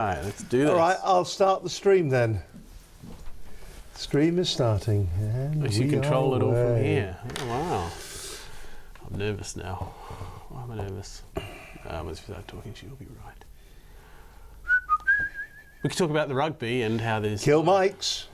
Alright, let's do this. All right, I'll start the stream then. Stream is starting. And We should control it all from here. Oh, wow. I'm nervous now. Why am I nervous? Once we start talking, she'll be right. We could talk about the rugby and how there's... Kill mics.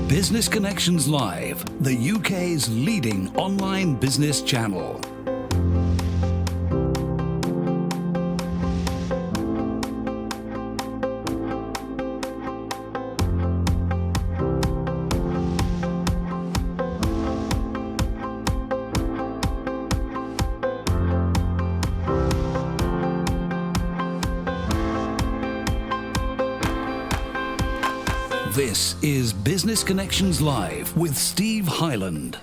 Business Connections Live, the UK's leading online business channel. This is Business Connections Live with Steve Hyland.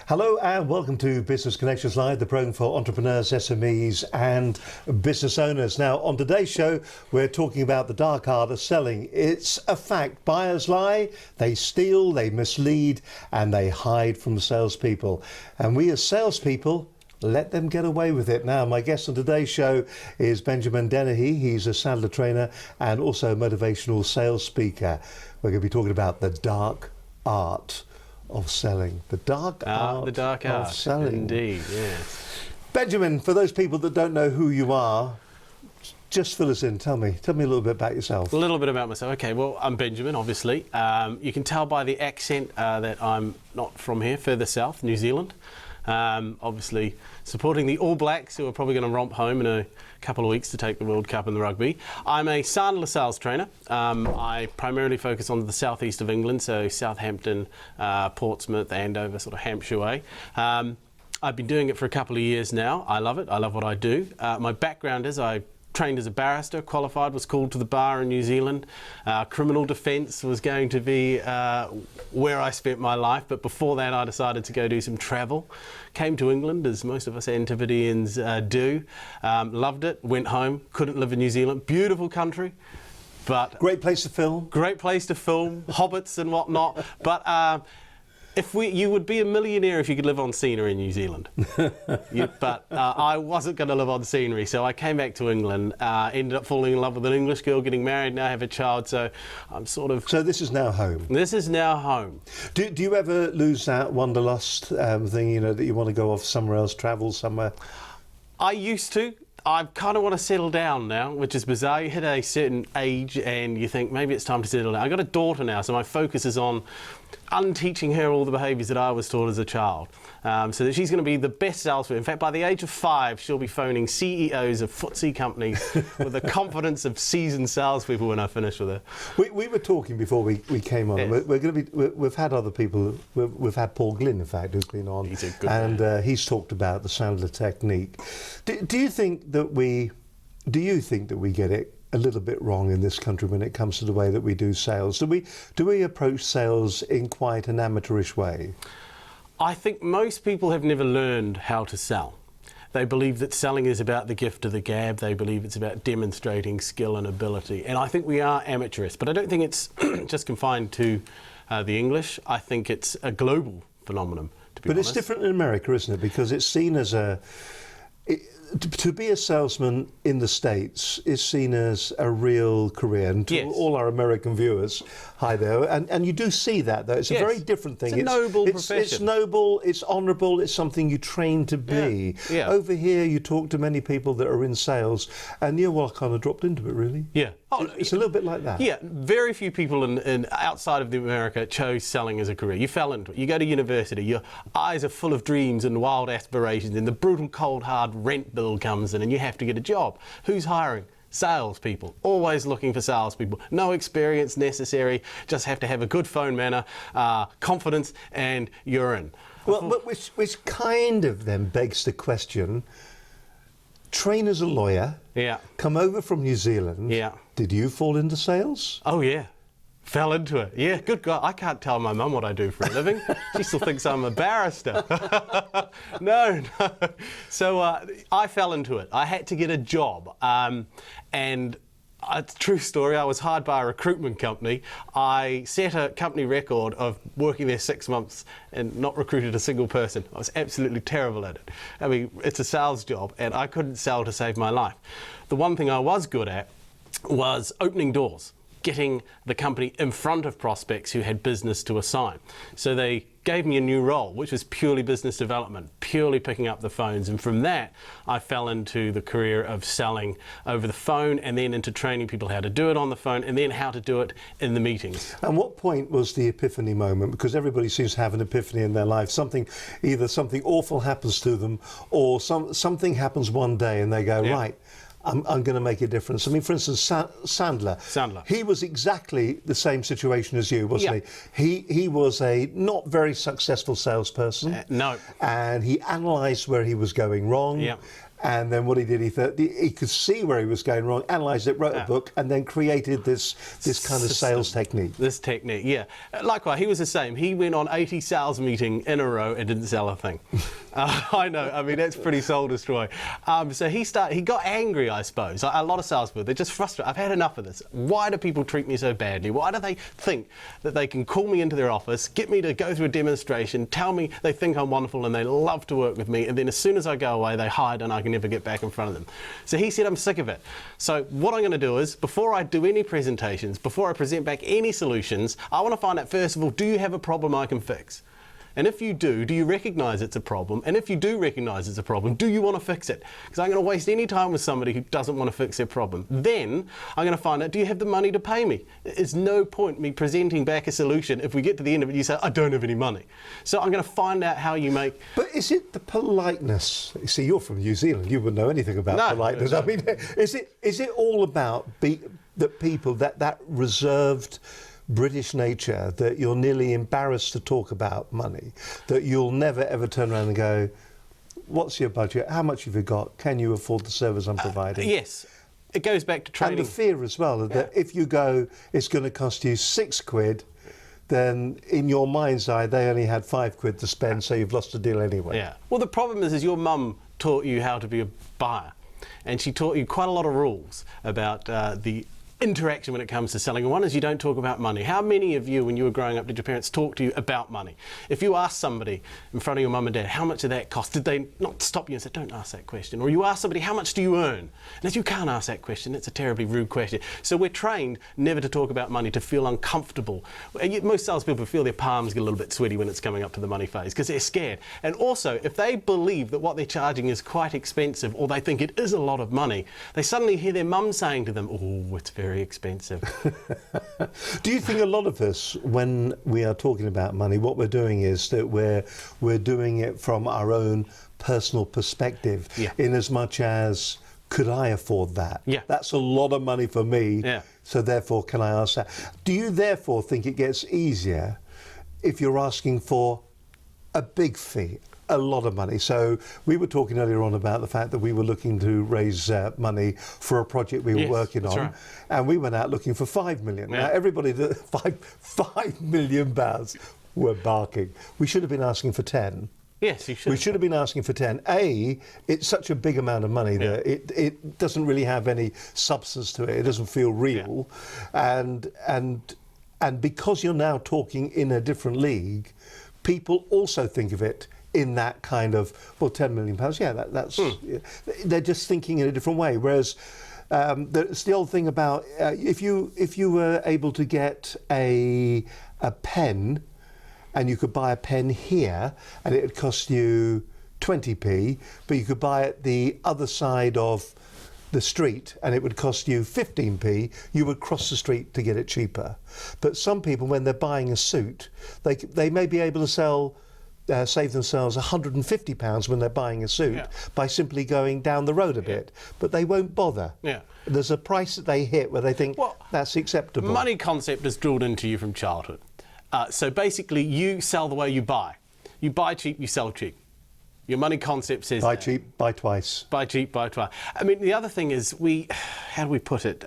Hello and welcome to Business Connections Live, the program for entrepreneurs, SMEs and business owners. Now, on today's show, we're talking about the dark art of selling. It's a fact. Buyers lie, they steal, they mislead, and they hide from salespeople. And we as salespeople, let them get away with it. Now, my guest on today's show is Benjamin Dennehy. He's a Sandler trainer and also a motivational sales speaker. We're going to be talking about the dark art of selling. The dark art of selling. Indeed, yes. Benjamin, for those people that don't know who you are, just fill us in. Tell me a little bit about yourself. A little bit about myself. Okay, well, I'm Benjamin, obviously. You can tell by the accent that I'm not from here, further south, New Zealand. Obviously supporting the All Blacks, who are probably going to romp home in a couple of weeks to take the World Cup in the rugby. I'm a Sandler sales trainer. I primarily focus on the southeast of England, so Southampton, Portsmouth, Andover, sort of Hampshire way. I've been doing it for a couple of years now. I love it. I love what I do. My background is I trained as a barrister, qualified, was called to the bar in New Zealand. Criminal defence was going to be where I spent my life, but before that I decided to go do some travel. Came to England, as most of us Antipodeans do. Loved it, went home, couldn't live in New Zealand. Beautiful country, but... Great place to film. Great place to film, hobbits and whatnot, but... you would be a millionaire if you could live on scenery in New Zealand. But I wasn't going to live on scenery, so I came back to England, ended up falling in love with an English girl, getting married, now have a child, so I'm sort of... So this is now home? This is now home. Do you ever lose that wanderlust thing, you know, that you want to go off somewhere else, travel somewhere? I used to. I kind of want to settle down now, which is bizarre. You hit a certain age and you think maybe it's time to settle down. I've got a daughter now, so my focus is on unteaching her all the behaviours that I was taught as a child, so that she's going to be the best salesperson. In fact, by the age of 5, she'll be phoning CEOs of FTSE companies with the confidence of seasoned salespeople when I finish with her. We were talking before we came on. Yes. We've had other people. We've had Paul Glynn, in fact, who's been on, He's a good and he's talked about the Sandler technique. Do you think that we get it a little bit wrong in this country when it comes to the way that we do sales? Do we approach sales in quite an amateurish way? I think most people have never learned how to sell. They believe that selling is about the gift of the gab. They believe it's about demonstrating skill and ability. And I think we are amateurists, but I don't think it's just confined to the English. I think it's a global phenomenon, to be honest. But it's different in America, isn't it? Because it's seen as to be a salesman in the States is seen as a real career. And to Yes. all our American viewers, hi there. And you do see that, though. It's a Yes. very different thing. It's a noble It's profession. noble, it's honourable, it's something you train to be. Yeah. Yeah. Over here, you talk to many people that are in sales, and I kind of dropped into it, really. Yeah. Oh, It's a little bit like that. Yeah, very few people in outside of America chose selling as a career. You fell into it. You go to university, your eyes are full of dreams and wild aspirations, and the brutal, cold, hard rent bill comes in and you have to get a job. Who's hiring? Salespeople. Always looking for salespeople. No experience necessary, just have to have a good phone manner, confidence, and you're in. Well, but which kind of then begs the question, train as a lawyer, Yeah. come over from New Zealand, Yeah. did you fall into sales? Oh, yeah. Fell into it. Yeah, good God. I can't tell my mum what I do for a living. She still thinks I'm a barrister. No. So I fell into it. I had to get a job. And it's a true story. I was hired by a recruitment company. I set a company record of working there 6 months and not recruited a single person. I was absolutely terrible at it. I mean, it's a sales job, and I couldn't sell to save my life. The one thing I was good at was opening doors, getting the company in front of prospects who had business to assign. So they gave me a new role, which was purely business development, purely picking up the phones. And from that, I fell into the career of selling over the phone, and then into training people how to do it on the phone, and then how to do it in the meetings. And what point was the epiphany moment? Because everybody seems to have an epiphany in their life. Either something awful happens to them, or something happens one day and they go, Yeah. right, I'm going to make a difference. I mean, for instance, Sandler. He was exactly the same situation as you, wasn't he? He was a not very successful salesperson. No. And he analysed where he was going wrong. Yeah. And then what he did, he thought he could see where he was going wrong, analysed it, wrote a book, and then created this kind of sales technique. This technique, yeah. Likewise, he was the same. He went on 80 sales meetings in a row and didn't sell a thing. I know. I mean, that's pretty soul destroying. So he got angry, I suppose. A lot of salespeople, they're just frustrated. I've had enough of this. Why do people treat me so badly? Why do they think that they can call me into their office, get me to go through a demonstration, tell me they think I'm wonderful and they love to work with me, and then as soon as I go away, they hide and I can never get back in front of them. So he said, I'm sick of it. So what I'm going to do is, before I do any presentations, before I present back any solutions, I want to find out, first of all, do you have a problem I can fix? And if you do you recognise it's a problem? And if you do recognise it's a problem, do you want to fix it? Because I'm going to waste any time with somebody who doesn't want to fix their problem. Then I'm going to find out, do you have the money to pay me? There's no point me presenting back a solution if we get to the end of it, you say, I don't have any money. So I'm going to find out how you make... But is it the politeness? You see, you're from New Zealand. You wouldn't know anything about politeness. No. I mean, is it all about that people, that reserved British nature, that you're nearly embarrassed to talk about money, that you'll never ever turn around and go, what's your budget? How much have you got? Can you afford the service I'm providing? Yes. It goes back to training. And the fear as well, that if you go, it's going to cost you £6, then in your mind's eye, they only had £5 to spend, so you've lost the deal anyway. Yeah. Well, the problem is your mum taught you how to be a buyer, and she taught you quite a lot of rules about the interaction when it comes to selling. And one is you don't talk about money. How many of you, when you were growing up, did your parents talk to you about money? If you asked somebody in front of your mum and dad, how much did that cost? Did they not stop you and say, don't ask that question? Or you ask somebody, how much do you earn? And if you can't ask that question, it's a terribly rude question. So we're trained never to talk about money, to feel uncomfortable. Most salespeople feel their palms get a little bit sweaty when it's coming up to the money phase because they're scared. And also, if they believe that what they're charging is quite expensive, or they think it is a lot of money, they suddenly hear their mum saying to them, oh, it's very very expensive. Do you think a lot of us, when we are talking about money, what we're doing is that we're doing it from our own personal perspective, Yeah. in as much as, could I afford that? Yeah. That's a lot of money for me, Yeah. so therefore can I ask that? Do you therefore think it gets easier if you're asking for a big fee, a lot of money? So we were talking earlier on about the fact that we were looking to raise money for a project we were Yes, working that's on, right. and we went out looking for 5 million. Yeah. Now everybody that five million pounds were barking. We should have been asking for 10. Yes, you should. We should have been asking for 10. It's such a big amount of money that it doesn't really have any substance to it. It doesn't feel real. And because you're now talking in a different league, people also think of it in that kind of, well, £10 million, that's they're just thinking in a different way. Whereas it's the old thing about if you were able to get a pen, and you could buy a pen here and it would cost you 20p, but you could buy it the other side of the street and it would cost you 15p, you would cross the street to get it cheaper. But some people, when they're buying a suit, they may be able to save themselves £150 when they're buying a suit by simply going down the road a bit, but they won't bother. Yeah. There's a price that they hit where they think that's acceptable. Money concept is drilled into you from childhood. So basically, you sell the way you buy. You buy cheap, you sell cheap. Your money concept says buy that. cheap, buy twice. Buy cheap, buy twice. I mean, the other thing is how do we put it?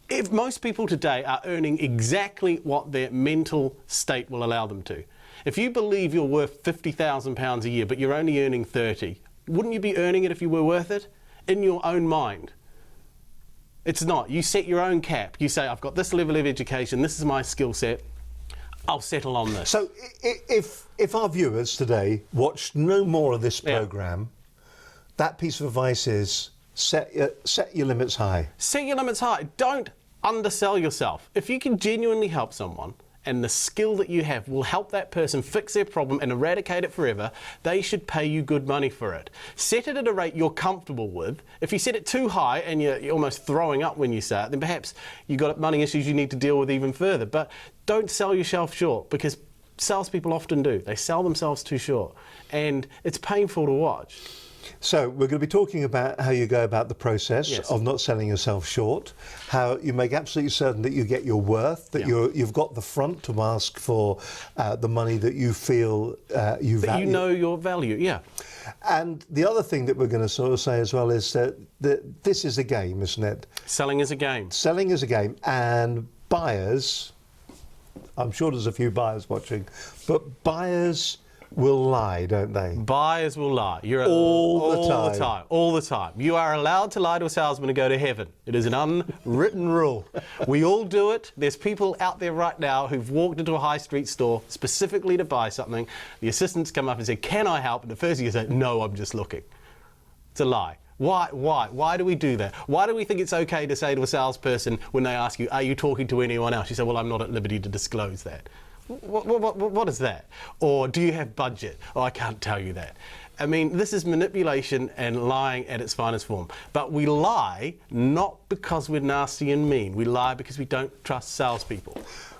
If most people today are earning exactly what their mental state will allow them to. If you believe you're worth £50,000 a year, but you're only earning 30, wouldn't you be earning it if you were worth it? In your own mind. It's not. You set your own cap. You say, I've got this level of education, this is my skill set. I'll settle on this. So if our viewers today watched no more of this programme, that piece of advice is set your limits high. Set your limits high. Don't undersell yourself. If you can genuinely help someone and the skill that you have will help that person fix their problem and eradicate it forever, they should pay you good money for it. Set it at a rate you're comfortable with. If you set it too high and you're almost throwing up when you say it, then perhaps you've got money issues you need to deal with even further. But don't sell yourself short, because salespeople often do. They sell themselves too short, and it's painful to watch. So we're going to be talking about how you go about the process of not selling yourself short, how you make absolutely certain that you get your worth, that you've got the front to ask for the money that you feel you value. That you know your value, And the other thing that we're going to sort of say as well is that this is a game, isn't it? Selling is a game. Selling is a game, and buyers, I'm sure there's a few buyers watching, but buyers will lie, don't they? Buyers will lie. All the time. You are allowed to lie to a salesman to go to heaven. It is an unwritten rule. We all do it. There's people out there right now who've walked into a high street store specifically to buy something. The assistants come up and say, "Can I help?" And the first thing you say, "No, I'm just looking." It's a lie. Why? Why do we do that? Why do we think it's okay to say to a salesperson when they ask you, "Are you talking to anyone else?" You say, "Well, I'm not at liberty to disclose that." What is that? Or do you have budget? Oh, I can't tell you that. I mean, this is manipulation and lying at its finest form. But we lie not because we're nasty and mean. We lie because we don't trust salespeople.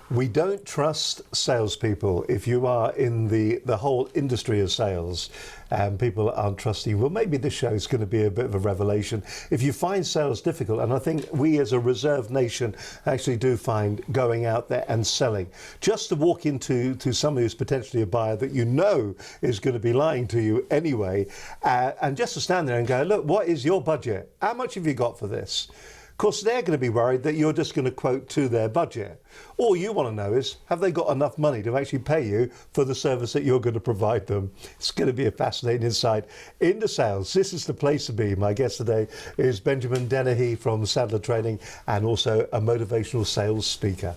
We don't trust salespeople. If you are in the whole industry of sales and people aren't trusting, well, maybe this show is going to be a bit of a revelation. If you find sales difficult, and I think we as a reserved nation actually do find going out there and selling, just to walk into somebody who's potentially a buyer that you know is going to be lying to you anyway, and just to stand there and go, "Look, what is your budget? How much have you got for this?" Of course, they're going to be worried that you're just going to quote to their budget. All you want to know is, have they got enough money to actually pay you for the service that you're going to provide them? It's going to be a fascinating insight into sales. This is the place to be. My guest today is Benjamin Dennehy from Sadler Training, and also a motivational sales speaker.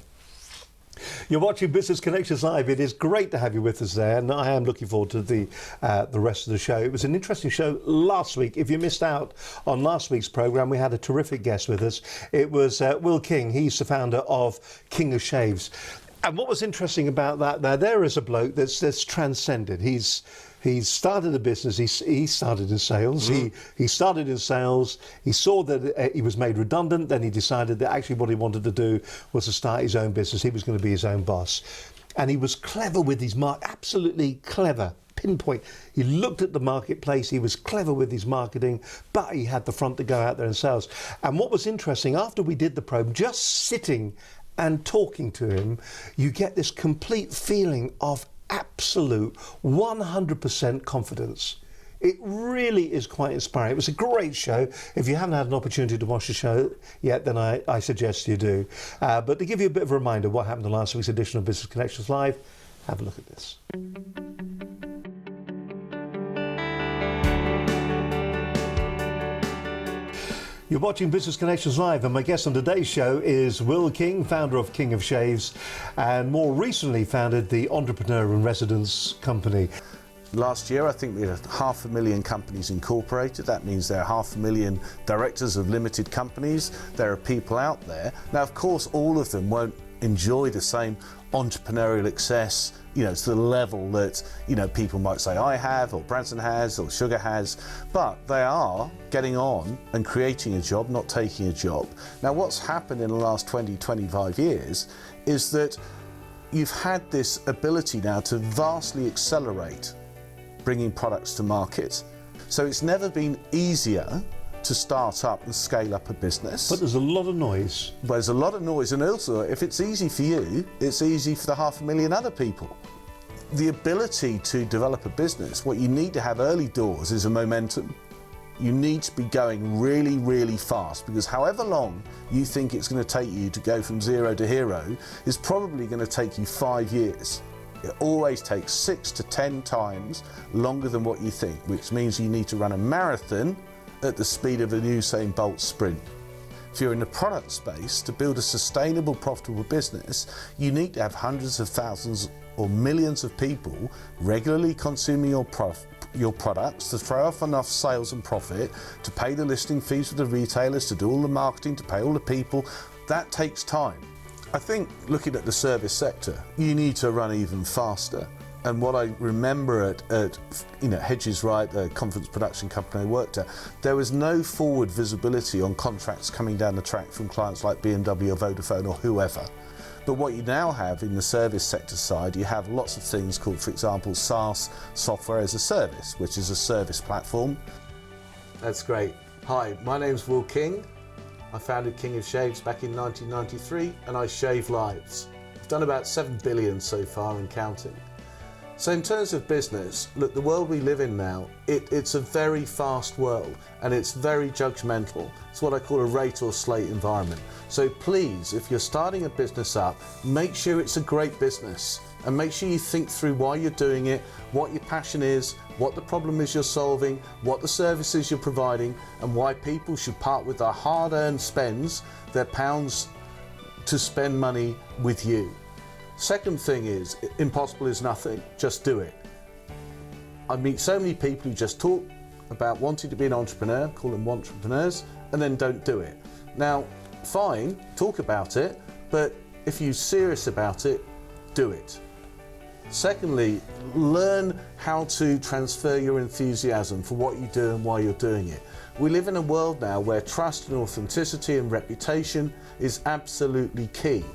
You're watching Business Connections Live. It is great to have you with us there, and I am looking forward to the rest of the show. It was an interesting show last week. If you missed out on last week's programme, we had a terrific guest with us. It was Will King. He's the founder of King of Shaves. And what was interesting about that, there is a bloke that's transcended. He's He started a business. He started in sales. He started in sales. He saw that he was made redundant. Then he decided that actually what he wanted to do was to start his own business. He was going to be his own boss, and he was clever with his absolutely clever. Pinpoint. He looked at the marketplace. He was clever with his marketing, but he had the front to go out there and sales. And what was interesting, after we did the probe, just sitting and talking to him, you get this complete feeling of absolute 100% confidence. It really is quite inspiring. It was a great show. If you haven't had an opportunity to watch the show yet, then I suggest you do. But to give you a bit of a reminder of what happened in last week's edition of Business Connections Live, have a look at this. You're watching Business Connections Live, and my guest on today's show is Will King, founder of King of Shaves, and more recently founded the Entrepreneur in Residence company. Last year, I think we had 500,000 companies incorporated. That means there are 500,000 directors of limited companies. There are people out there. Now, of course, all of them won't enjoy the same entrepreneurial success, to the level that, people might say I have, or Branson has, or Sugar has, but they are getting on and creating a job, not taking a job. Now, what's happened in the last 20, 25 years is that you've had this ability now to vastly accelerate bringing products to market. So it's never been easier to start up and scale up a business. But there's a lot of noise. There's a lot of noise, and also if it's easy for you, it's easy for the 500,000 other people. The ability to develop a business, what you need to have early doors is a momentum. You need to be going really, really fast, because however long you think it's going to take you to go from zero to hero is probably going to take you 5 years. It always takes 6 to 10 times longer than what you think, which means you need to run a marathon at the speed of a Usain Bolt sprint. If you're in the product space, to build a sustainable, profitable business, you need to have hundreds of thousands or millions of people regularly consuming your products to throw off enough sales and profit to pay the listing fees for the retailers, to do all the marketing, to pay all the people. That takes time. I think looking at the service sector, you need to run even faster. And what I remember at Hedges Wright, the conference production company I worked at, there was no forward visibility on contracts coming down the track from clients like BMW or Vodafone or whoever. But what you now have in the service sector side, you have lots of things called, for example, SaaS, software as a service, which is a service platform. That's great. Hi, my name's Will King. I founded King of Shaves back in 1993, and I shave lives. I've done about 7 billion so far and counting. So in terms of business, look, the world we live in now, it's a very fast world, and it's very judgmental. It's what I call a rate or slate environment. So please, if you're starting a business up, make sure it's a great business, and make sure you think through why you're doing it, what your passion is, what the problem is you're solving, what the services you're providing, and why people should part with their hard-earned spends, their pounds, to spend money with you. Second thing is, impossible is nothing, just do it. I meet so many people who just talk about wanting to be an entrepreneur, call them entrepreneurs, and then don't do it. Now, fine, talk about it, but if you're serious about it, do it. Secondly, learn how to transfer your enthusiasm for what you do and why you're doing it. We live in a world now where trust and authenticity and reputation is absolutely key.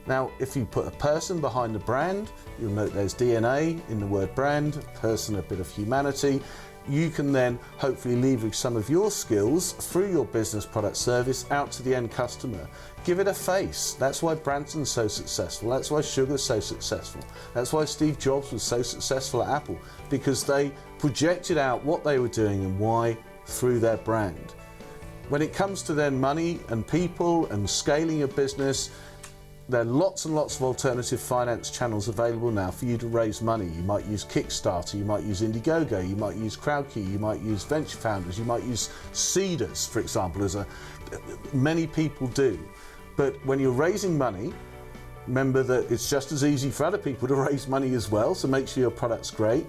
Now, if you put a person behind the brand, you'll note there's DNA in the word brand, person, a bit of humanity. You can then hopefully leverage some of your skills through your business, product, service out to the end customer. Give it a face. That's why Branson's so successful. That's why Sugar's so successful. That's why Steve Jobs was so successful at Apple, because they projected out what they were doing and why through their brand. When it comes to then money and people and scaling your business, there are lots and lots of alternative finance channels available now for you to raise money. You might use Kickstarter, you might use Indiegogo, you might use Crowdkey, you might use venture founders, you might use seeders, for example, many people do. But when you're raising money, remember that it's just as easy for other people to raise money as well, so make sure your product's great.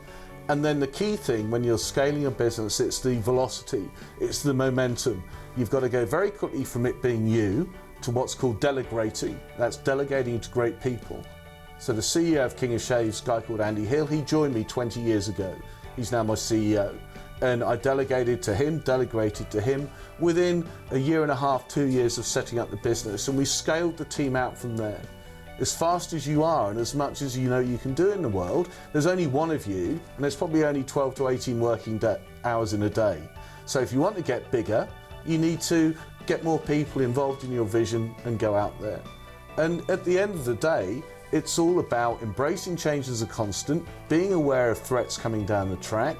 And then the key thing when you're scaling a business, it's the velocity, it's the momentum. You've got to go very quickly from it being you to what's called delegating. That's delegating to great people. So the CEO of King of Shaves, a guy called Andy Hill, he joined me 20 years ago. He's now my CEO. And I delegated to him within a year and a half, 2 years of setting up the business. And we scaled the team out from there. As fast as you are and as much as you know you can do in the world, there's only one of you, and there's probably only 12 to 18 working hours in a day. So if you want to get bigger, you need to get more people involved in your vision and go out there. And at the end of the day, it's all about embracing change as a constant, being aware of threats coming down the track,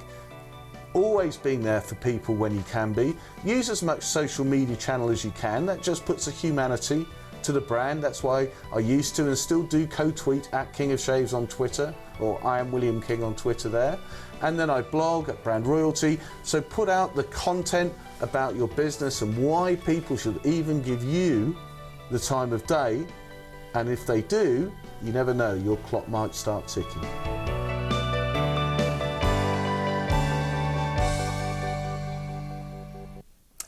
always being there for people when you can be. Use as much social media channel as you can. That just puts a humanity to the brand. That's why I used to and still do co-tweet at King of Shaves on Twitter, or I am William King on Twitter there. And then I blog at Brand Royalty. So put out the content about your business and why people should even give you the time of day. And if they do, you never know, your clock might start ticking.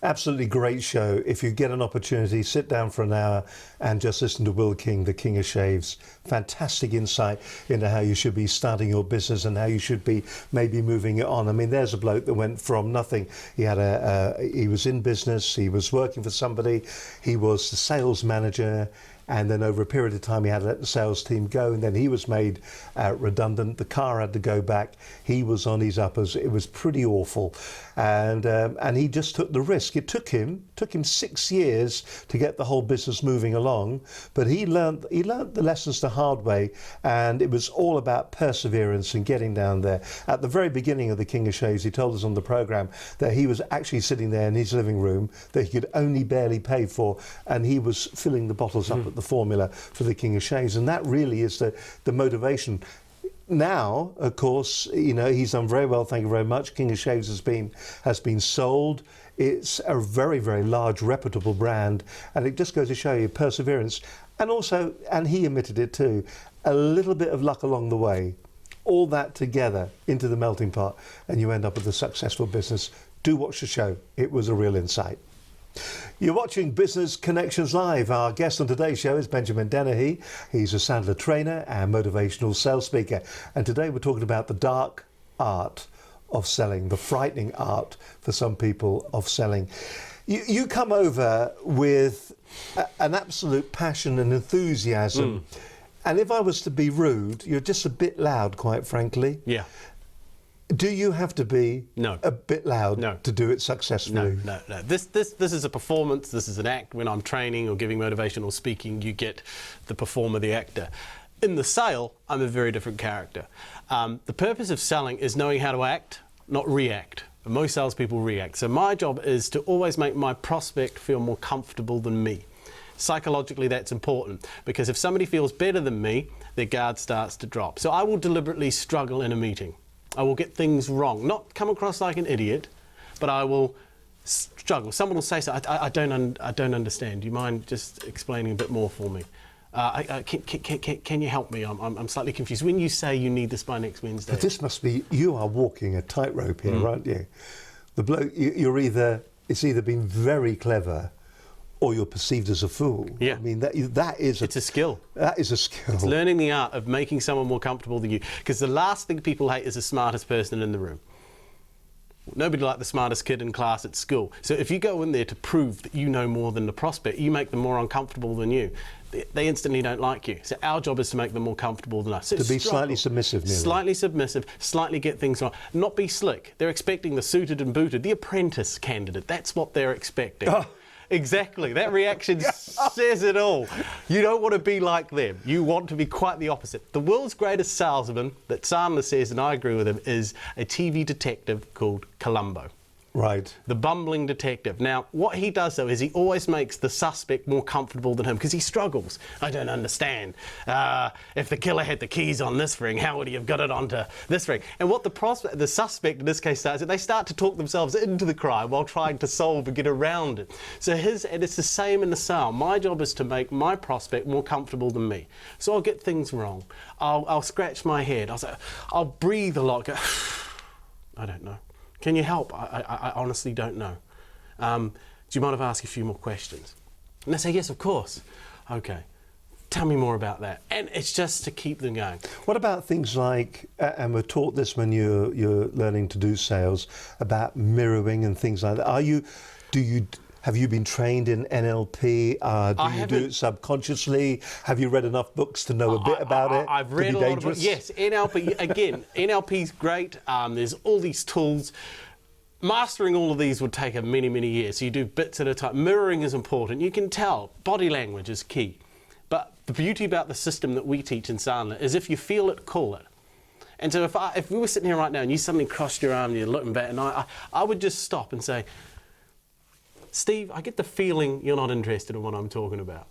Absolutely great show. If you get an opportunity, sit down for an hour and just listen to Will King, the King of Shaves. Fantastic insight into how you should be starting your business and how you should be maybe moving it on. I mean, there's a bloke that went from nothing. He had he was in business, he was working for somebody, he was the sales manager, and then over a period of time he had to let the sales team go, and then he was made redundant. The car had to go back. He was on his uppers. It was pretty awful, and he just took the risk. It took him 6 years to get the whole business moving along, but he learned the lessons the hard way, and it was all about perseverance and getting down there. At the very beginning of the King of Shaves, he told us on the programme that he was actually sitting there in his living room that he could only barely pay for, and he was filling the bottles up at the formula for the King of Shaves, and that really is the motivation. Now, of course, you know, he's done very well, thank you very much. King of Shaves has been sold. It's a very, very large, reputable brand, and it just goes to show you perseverance, and also, and he admitted it too, a little bit of luck along the way. All that together into the melting pot, and you end up with a successful business. Do watch the show. It was a real insight. You're watching Business Connections Live. Our guest on today's show is Benjamin Dennehy. He's a Sandler trainer and motivational sales speaker. And today we're talking about the dark art of selling, the frightening art for some people of selling. You come over with an absolute passion and enthusiasm. And if I was to be rude, you're just a bit loud, quite frankly. Yeah. Do you have to be a bit loud to do it successfully? No. This is a performance, this is an act. When I'm training or giving motivational speaking, you get the performer, the actor. In the sale, I'm a very different character. The purpose of selling is knowing how to act, not react. Most salespeople react. So my job is to always make my prospect feel more comfortable than me. Psychologically, that's important, because if somebody feels better than me, their guard starts to drop. So I will deliberately struggle in a meeting. I will get things wrong, not come across like an idiot, but I will struggle. Someone will say, I don't understand. Do you mind just explaining a bit more for me? Can you help me? I'm slightly confused. When you say you need this by next Wednesday. But this must be, you are walking a tightrope here, aren't you? The bloke, it's either been very clever or you're perceived as a fool. Yeah. I mean, it's a skill. That is a skill. It's learning the art of making someone more comfortable than you. Because the last thing people hate is the smartest person in the room. Nobody liked the smartest kid in class at school. So if you go in there to prove that you know more than the prospect, you make them more uncomfortable than you. They instantly don't like you. So our job is to make them more comfortable than us. So to be slightly submissive, nearly. Slightly submissive, slightly get things wrong. Not be slick. They're expecting the suited and booted, the apprentice candidate. That's what they're expecting. Oh. Exactly. That reaction says it all. You don't want to be like them. You want to be quite the opposite. The world's greatest salesman, that Sandler says, and I agree with him, is a TV detective called Columbo. Right. The bumbling detective. Now, what he does, though, is he always makes the suspect more comfortable than him, because he struggles. I don't understand. If the killer had the keys on this ring, how would he have got it onto this ring? And what the suspect in this case does is they start to talk themselves into the crime while trying to solve and get around it. So and it's the same in the sale. My job is to make my prospect more comfortable than me. So I'll get things wrong. I'll scratch my head. I'll breathe a lot. Go, I don't know. Can you help? I honestly don't know. Do you mind if I ask you a few more questions? And they say, yes, of course. Okay. tell me more about that. And it's just to keep them going. What about things like, and we're taught this when you're learning to do sales, about mirroring and things like that. Have you been trained in NLP? Do you do it subconsciously? Have you read enough books to know a bit about it? I've read a lot of books. Yes, NLP, again, NLP's great. There's all these tools. Mastering all of these would take many, many years. So you do bits at a time. Mirroring is important. You can tell. Body language is key. But the beauty about the system that we teach in Sandler is if you feel it, call it. And so if we were sitting here right now and you suddenly crossed your arm and you're looking back, and I would just stop and say, Steve, I get the feeling you're not interested in what I'm talking about.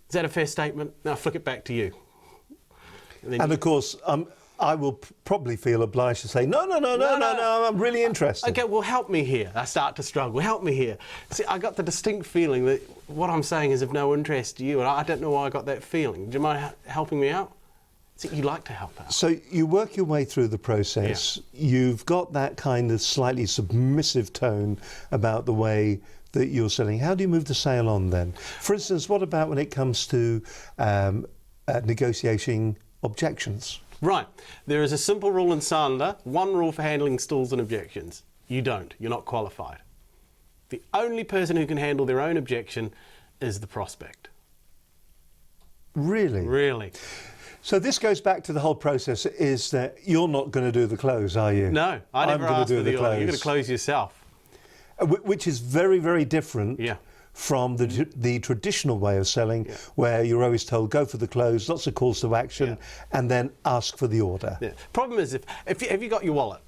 Is that a fair statement? Now flick it back to you. And of course, I will probably feel obliged to say, no, I'm really interested. Okay, well, help me here. I start to struggle. Help me here. See, I got the distinct feeling that what I'm saying is of no interest to you, and I don't know why I got that feeling. Do you mind helping me out? See, you like to help out. So you work your way through the process. Yeah. You've got that kind of slightly submissive tone about the way that you're selling. How do you move the sale on then? For instance, what about when it comes to negotiating objections? Right. There is a simple rule in Sandler, one rule for handling stalls and objections. You don't. You're not qualified. The only person who can handle their own objection is the prospect. Really? Really. So this goes back to the whole process, is that you're not going to do the close, are you? No, I never asked for the order. You're going to close yourself. Which is very, very different from the traditional way of selling, where you're always told, go for the close, lots of calls to action, and then ask for the order. Yeah. Problem is, have you got your wallet?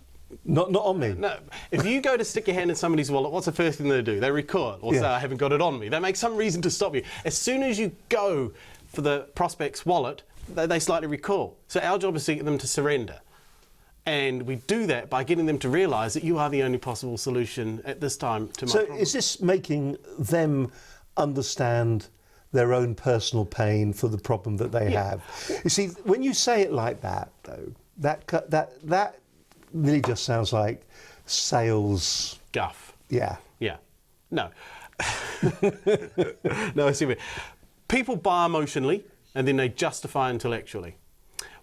Not on me. No. If you go to stick your hand in somebody's wallet, what's the first thing they do? They recoil or say, I haven't got it on me. They make some reason to stop you. As soon as you go for the prospect's wallet, they slightly recoil. So our job is to get them to surrender. And we do that by getting them to realise that you are the only possible solution at this time to my problem. So is this making them understand their own personal pain for the problem that they have? You see, when you say it like that, though, that really just sounds like sales guff. Yeah. Yeah. No. No, I see what people buy emotionally and then they justify intellectually.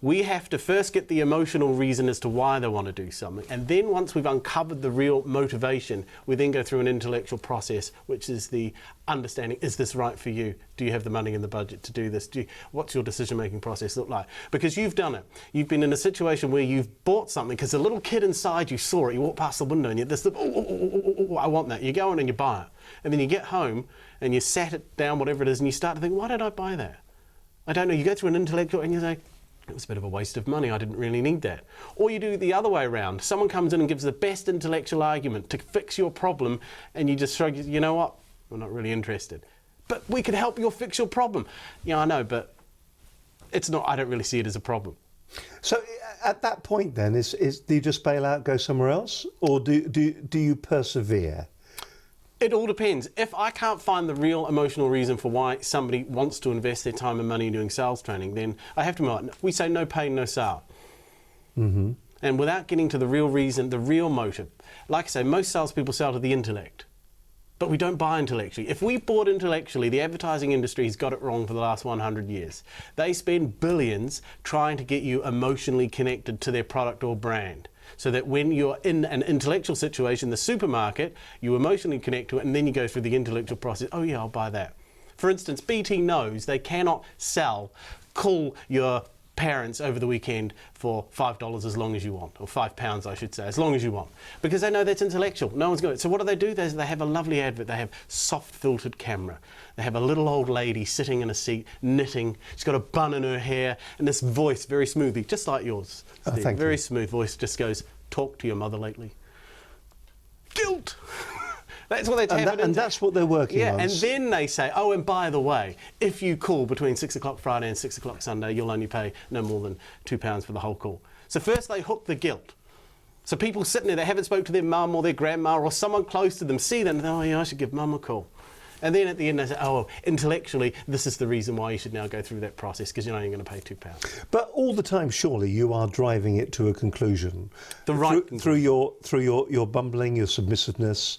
We have to first get the emotional reason as to why they want to do something, and then once we've uncovered the real motivation, we then go through an intellectual process, which is the understanding, is this right for you? Do you have the money and the budget to do this? What's your decision-making process look like? Because you've done it. You've been in a situation where you've bought something because a little kid inside you saw it, you walk past the window and you're this, I want that. You go in and you buy it. And then you get home and you sat it down, whatever it is, and you start to think, why did I buy that? I don't know. You go through an intellectual and you say, it was a bit of a waste of money, I didn't really need that. Or you do the other way around. Someone comes in and gives the best intellectual argument to fix your problem, and you just shrug, you know what, I'm not really interested. But we could help you fix your problem. Yeah, I know, but it's not, I don't really see it as a problem. So at that point then, do you just bail out, go somewhere else? Or do you persevere? It all depends. If I can't find the real emotional reason for why somebody wants to invest their time and money in doing sales training, then I have to move on. We say no pain, no sale. Mm-hmm. And without getting to the real reason, the real motive, like I say, most salespeople sell to the intellect, but we don't buy intellectually. If we bought intellectually, the advertising industry has got it wrong for the last 100 years. They spend billions trying to get you emotionally connected to their product or brand, so that when you're in an intellectual situation, the supermarket, you emotionally connect to it, and then you go through the intellectual process. Oh yeah, I'll buy that. For instance, BT knows they cannot call your parents over the weekend for $5 as long as you want, or £5 I should say, as long as you want, because they know that's intellectual. No one's going to. So what do? They have a lovely advert. They have soft filtered camera. They have a little old lady sitting in a seat knitting. She's got a bun in her hair, and this voice very smoothly, just like yours, Steve. Thank very you. Smooth voice, just goes, talk to your mother lately. Guilt. That's what they tap it into. And that's what they're working on. Yeah, and then they say, oh, and by the way, if you call between 6 o'clock Friday and 6 o'clock Sunday, you'll only pay no more than £2 for the whole call. So first they hook the guilt. So people sitting there, they haven't spoke to their mum or their grandma or someone close to them, see them, and oh yeah, I should give mum a call. And then at the end they say, oh, intellectually, this is the reason why you should now go through that process, because you're only going to pay £2. But all the time, surely you are driving it to a conclusion. The right through your bumbling, your submissiveness,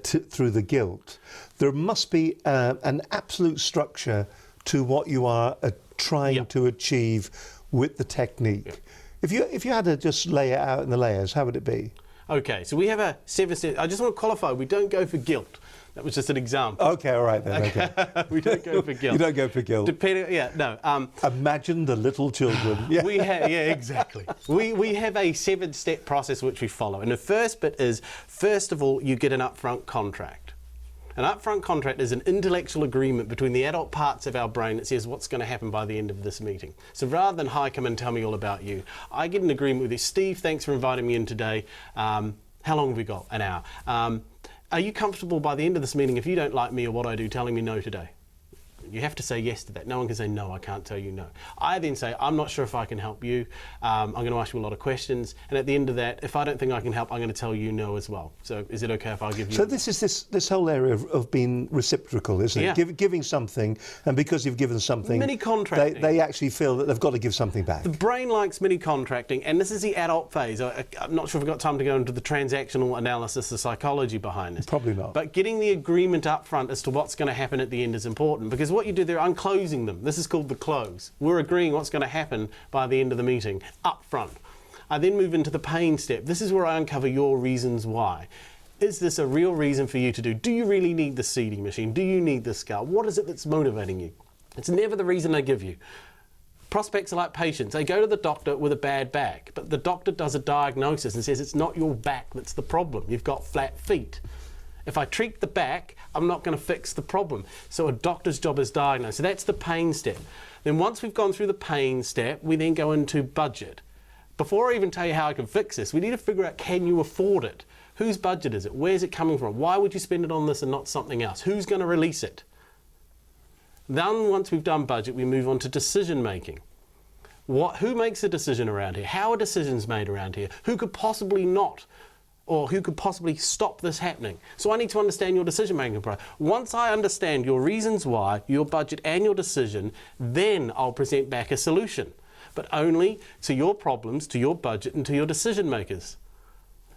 through the guilt. There must be an absolute structure to what you are trying Yeah. to achieve with the technique. If you had to just lay it out in the layers, how would it be? Okay, so we have a 7-step. I just want to qualify, we don't go for guilt. That was just an example. Okay, all right then. Okay. We don't go for guilt. You don't go for guilt. Imagine the little children. Yeah. Exactly. We have a 7-step process which we follow. And the first bit is, first of all, you get an upfront contract. An upfront contract is an intellectual agreement between the adult parts of our brain that says what's going to happen by the end of this meeting. So rather than, hi, come and tell me all about you, I get an agreement with you. Steve, thanks for inviting me in today. How long have we got? An hour. Are you comfortable by the end of this meeting, if you don't like me or what I do, telling me no today? You have to say yes to that. No one can say, no, I can't tell you no. I then say, I'm not sure if I can help you. I'm going to ask you a lot of questions. And at the end of that, if I don't think I can help, I'm going to tell you no as well. So is it okay if I give you... So this is this whole area of being reciprocal, isn't it? Yeah. Giving something, and because you've given something... Mini contracting. They actually feel that they've got to give something back. The brain likes mini contracting, and this is the adult phase. I'm not sure if we've got time to go into the transactional analysis, the psychology behind this. Probably not. But getting the agreement up front as to what's going to happen at the end is important, because what you do there, I'm closing them. This is called the close. We're agreeing what's going to happen by the end of the meeting, up front. I then move into the pain step. This is where I uncover your reasons why. Is this a real reason for you to do? Do you really need the seeding machine? Do you need the scale? What is it that's motivating you? It's never the reason they give you. Prospects are like patients. They go to the doctor with a bad back, but the doctor does a diagnosis and says it's not your back that's the problem. You've got flat feet. If I treat the back, I'm not going to fix the problem. So a doctor's job is diagnose. So that's the pain step. Then once we've gone through the pain step, we then go into budget. Before I even tell you how I can fix this, we need to figure out, can you afford it? Whose budget is it? Where's it coming from? Why would you spend it on this and not something else? Who's going to release it? Then once we've done budget, we move on to decision making. Who makes a decision around here? How are decisions made around here? Who could possibly not, or who could possibly stop this happening? So I need to understand your decision-making process. Once I understand your reasons why, your budget and your decision, then I'll present back a solution. But only to your problems, to your budget, and to your decision makers.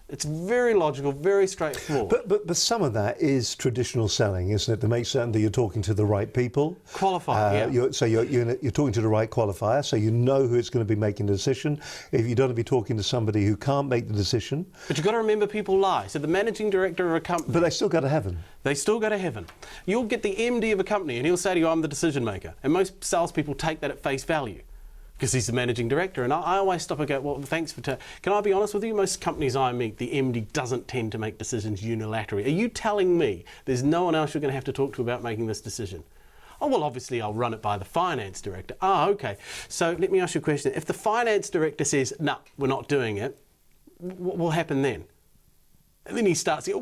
It's very logical, very straightforward. But some of that is traditional selling, isn't it? To make certain that you're talking to the right people. Qualified, yeah. You're talking to the right qualifier, so you know who is going to be making the decision. If you don't want to be talking to somebody who can't make the decision. But you've got to remember, people lie. So the managing director of a company... But they still go to heaven. They still go to heaven. You'll get the MD of a company and he'll say to you, I'm the decision maker. And most salespeople take that at face value, because he's the managing director. And I always stop and go, well, thanks for... Can I be honest with you? Most companies I meet, the MD doesn't tend to make decisions unilaterally. Are you telling me there's no one else you're going to have to talk to about making this decision? Oh, well, obviously I'll run it by the finance director. Ah, okay. So let me ask you a question. If the finance director says, no, we're not doing it, what will happen then? And then he starts, he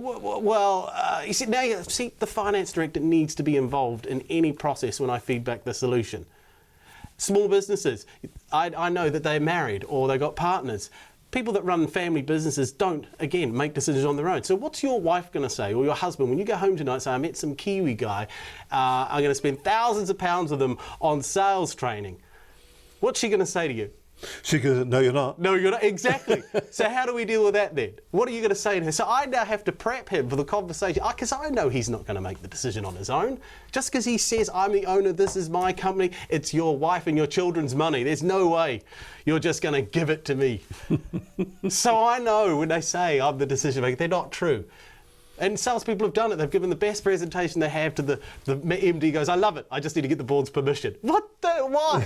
said, now you see, the finance director needs to be involved in any process when I feedback the solution. Small businesses, I know that they're married or they've got partners. People that run family businesses don't, again, make decisions on their own. So what's your wife going to say, or your husband, when you go home tonight and say, I met some Kiwi guy, I'm going to spend thousands of pounds with them on sales training. What's she going to say to you? She goes, no, you're not. No, you're not. Exactly. So how do we deal with that then? What are you going to say to her? So I now have to prep him for the conversation, because I know he's not going to make the decision on his own. Just because he says, I'm the owner, this is my company, it's your wife and your children's money. There's no way you're just going to give it to me. So I know when they say I'm the decision maker, they're not true. And salespeople have done it. They've given the best presentation they have to the MD goes, I love it. I just need to get the board's permission. What the, why?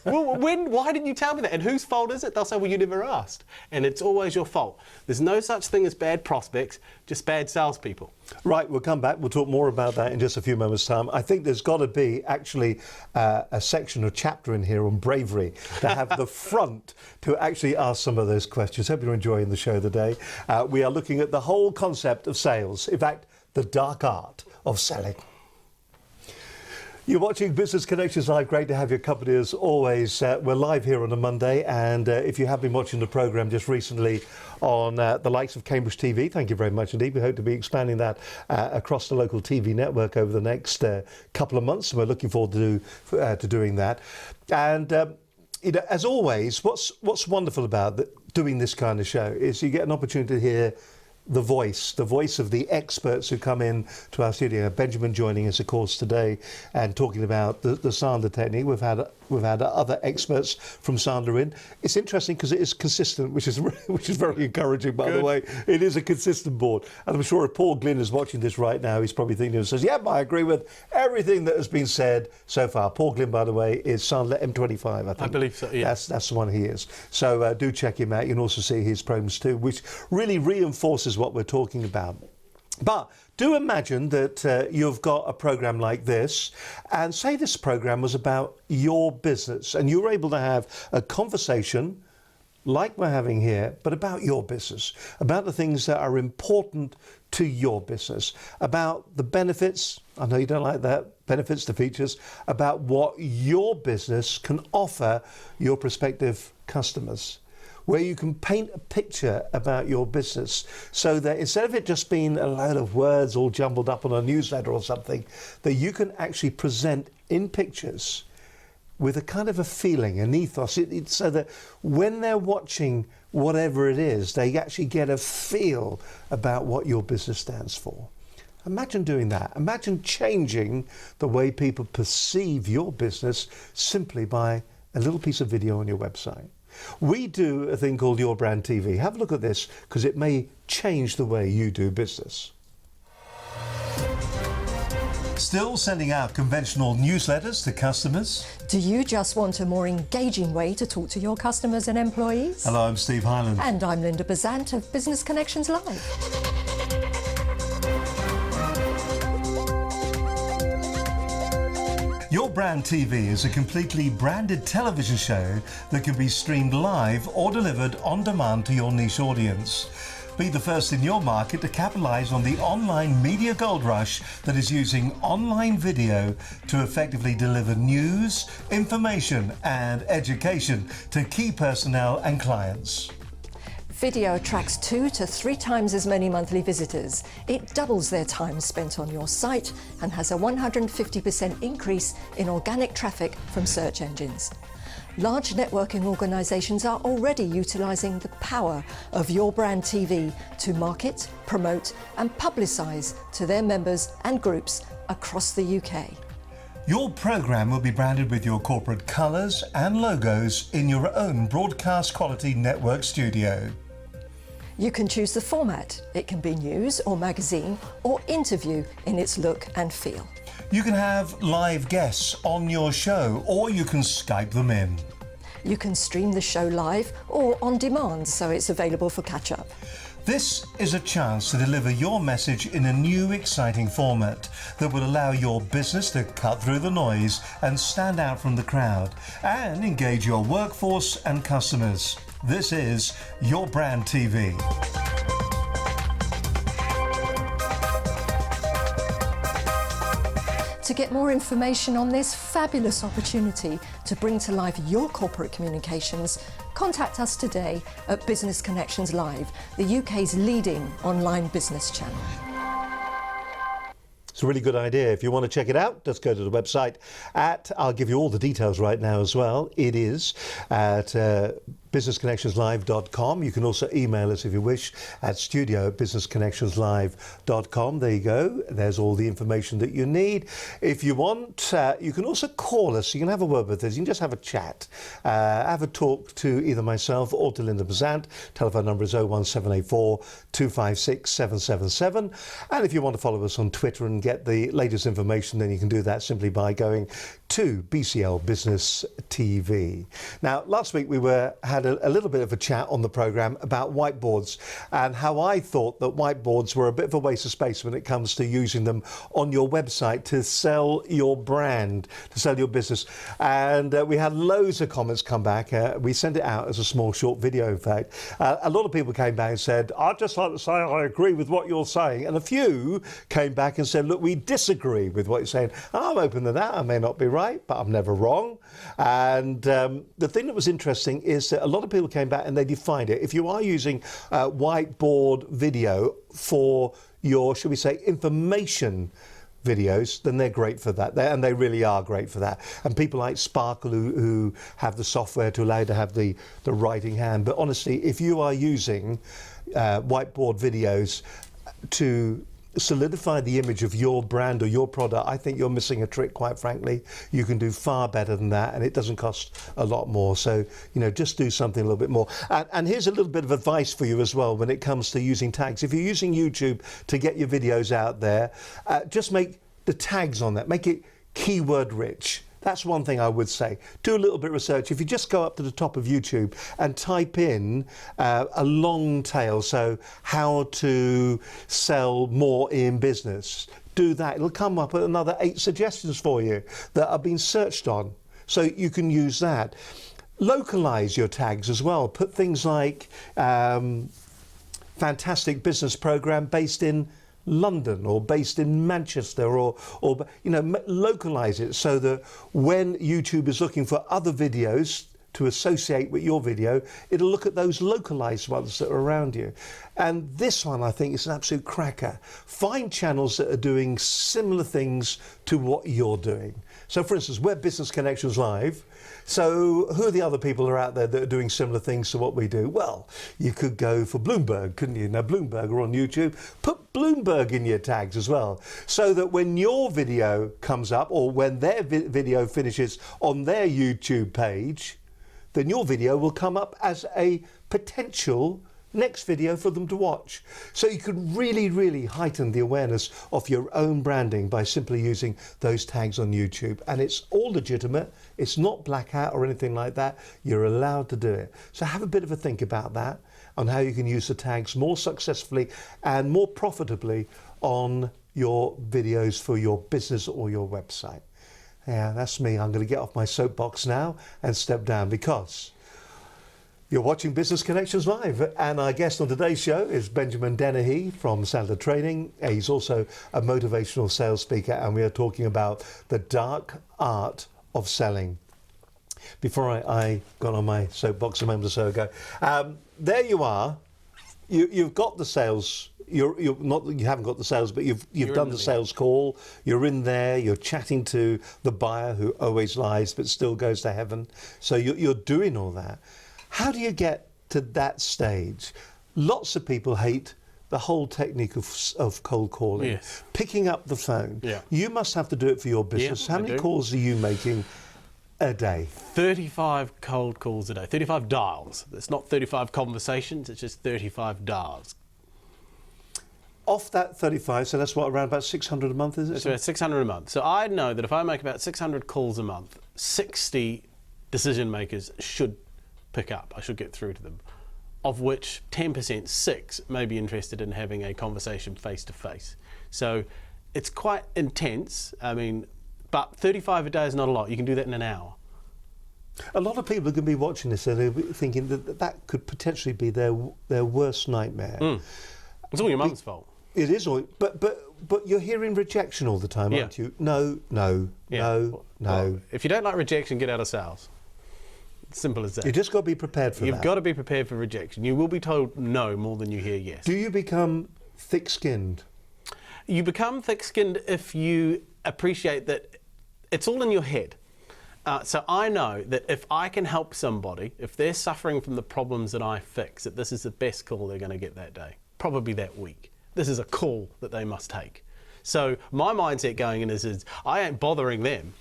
Well, why didn't you tell me that? And whose fault is it? They'll say, well, you never asked. And it's always your fault. There's no such thing as bad prospects, just bad salespeople. Right, we'll come back. We'll talk more about that in just a few moments' time. I think there's got to be actually a section or chapter in here on bravery to have the front to actually ask some of those questions. Hope you're enjoying the show today. We are looking at the whole concept of sales. In fact, the dark art of selling. You're watching Business Connections Live. Great to have your company as always. We're live here on a Monday, and if you have been watching the programme just recently on the likes of Cambridge TV, thank you very much indeed. We hope to be expanding that across the local TV network over the next couple of months, and we're looking forward to doing that. And as always, what's wonderful about doing this kind of show is you get an opportunity to hear the voice of the experts who come in to our studio. Benjamin joining us, of course, today and talking about the Sandler technique. We've had other experts from Sandler in. It's interesting because it is consistent, which is very encouraging, by the way. It is a consistent board. And I'm sure if Paul Glynn is watching this right now, he's probably thinking and says, yeah, I agree with everything that has been said so far. Paul Glynn, by the way, is Sandler M25, I think. I believe so, yeah. That's the one he is. So do check him out. You can also see his promos too, which really reinforces what we're talking about. But do imagine that you've got a program like this, and say this program was about your business, and you were able to have a conversation like we're having here, but about your business, about the things that are important to your business, about the benefits. I know you don't like that, benefits, the features, about what your business can offer your prospective customers, where you can paint a picture about your business so that instead of it just being a load of words all jumbled up on a newsletter or something, that you can actually present in pictures with a kind of a feeling, an ethos, so that when they're watching whatever it is, they actually get a feel about what your business stands for. Imagine doing that. Imagine changing the way people perceive your business simply by a little piece of video on your website. We do a thing called Your Brand TV. Have a look at this because it may change the way you do business. Still sending out conventional newsletters to customers? Do you just want a more engaging way to talk to your customers and employees? Hello, I'm Steve Hyland. And I'm Linda Bazant of Business Connections Live. Your Brand TV is a completely branded television show that can be streamed live or delivered on demand to your niche audience. Be the first in your market to capitalise on the online media gold rush that is using online video to effectively deliver news, information and education to key personnel and clients. Video attracts 2 to 3 times as many monthly visitors. It doubles their time spent on your site and has a 150% increase in organic traffic from search engines. Large networking organisations are already utilising the power of Your Brand TV to market, promote and publicise to their members and groups across the UK. Your programme will be branded with your corporate colours and logos in your own broadcast quality network studio. You can choose the format. It can be news or magazine or interview in its look and feel. You can have live guests on your show or you can Skype them in. You can stream the show live or on demand, so it's available for catch-up. This is a chance to deliver your message in a new exciting format that will allow your business to cut through the noise and stand out from the crowd and engage your workforce and customers. This is Your Brand TV. To get more information on this fabulous opportunity to bring to life your corporate communications, contact us today at Business Connections Live, the UK's leading online business channel. It's a really good idea. If you want to check it out, just go to the website I'll give you all the details right now as well. It is at businessconnectionslive.com. You can also email us if you wish at studio@businessconnectionslive.com. There you go. There's all the information that you need. If you want, you can also call us. You can have a word with us. You can just have a chat. Have a talk to either myself or to Linda Bazant. Telephone number is 01784 256 777. And if you want to follow us on Twitter and get the latest information, then you can do that simply by going to BCL Business TV. Now, last week we had a little bit of a chat on the programme about whiteboards and how I thought that whiteboards were a bit of a waste of space when it comes to using them on your website to sell your brand, to sell your business. And we had loads of comments come back. We sent it out as a small short video, in fact. A lot of people came back and said, I'd just like to say I agree with what you're saying. And a few came back and said, look, we disagree with what you're saying. I'm open to that. I may not be right, but I'm never wrong. And the thing that was interesting is that a lot of people came back and they defined it. If you are using whiteboard video for your, should we say, information videos, then they're great for that. And they really are great for that. And people like Sparkle who have the software to allow you to have the writing hand. But honestly, if you are using whiteboard videos to solidify the image of your brand or your product, I think you're missing a trick, quite frankly. You can do far better than that, and it doesn't cost a lot more. So, just do something a little bit more. And here's a little bit of advice for you as well when it comes to using tags. If you're using YouTube to get your videos out there, just make the tags on that, make it keyword rich. That's one thing I would say. Do a little bit of research. If you just go up to the top of YouTube and type in a long tail, so how to sell more in business, do that. It'll come up with another 8 suggestions for you that are being searched on. So you can use that. Localize your tags as well. Put things like fantastic business program based in London or based in Manchester, or localize it so that when YouTube is looking for other videos to associate with your video, it'll look at those localized ones that are around you. And this one, I think, is an absolute cracker. Find channels that are doing similar things to what you're doing. So, for instance, we're Business Connections Live. So who are the other people who are out there that are doing similar things to what we do? Well, you could go for Bloomberg, couldn't you? Now, Bloomberg are on YouTube. Put Bloomberg in your tags as well, so that when your video comes up or when their video finishes on their YouTube page, then your video will come up as a potential next video for them to watch. So you can really, really heighten the awareness of your own branding by simply using those tags on YouTube. And it's all legitimate. It's not black hat or anything like that. You're allowed to do it. So have a bit of a think about that, on how you can use the tags more successfully and more profitably on your videos for your business or your website. Yeah, that's me. I'm going to get off my soapbox now and step down, because you're watching Business Connections Live, and our guest on today's show is Benjamin Dennehy from Sandler Training. He's also a motivational sales speaker, and we are talking about the dark art of selling. Before I got on my soapbox a moment or so ago, there you are. You've got the sales. You haven't got the sales, but you've done the sales call. You're in there. You're chatting to the buyer who always lies but still goes to heaven. So you're doing all that. How do you get to that stage? Lots of people hate the whole technique of cold calling. Yes. Picking up the phone. Yeah. You must have to do it for your business. Yeah, How many calls are you making a day? 35 cold calls a day, 35 dials. It's not 35 conversations, it's just 35 dials. Off that 35, so that's what, around about 600 a month, is it? It's about 600 a month. So I know that if I make about 600 calls a month, 60 decision makers should pick up. I should get through to them, of which 10%, 6, may be interested in having a conversation face to face. So it's quite intense. I mean, but 35 a day is not a lot. You can do that in an hour. A lot of people are going to be watching this and they're thinking that could potentially be their worst nightmare. It's all your mum's fault. It is all, but you're hearing rejection all the time, aren't you? No. Well, if you don't like rejection, get out of sales. Simple as that. You just got to be prepared for that. You've got to be prepared for rejection. You will be told no more than you hear yes. Do you become thick-skinned? You become thick-skinned if you appreciate that it's all in your head. So I know that if I can help somebody, if they're suffering from the problems that I fix, that this is the best call they're going to get that day, probably that week. This is a call that they must take. So my mindset going in is I ain't bothering them.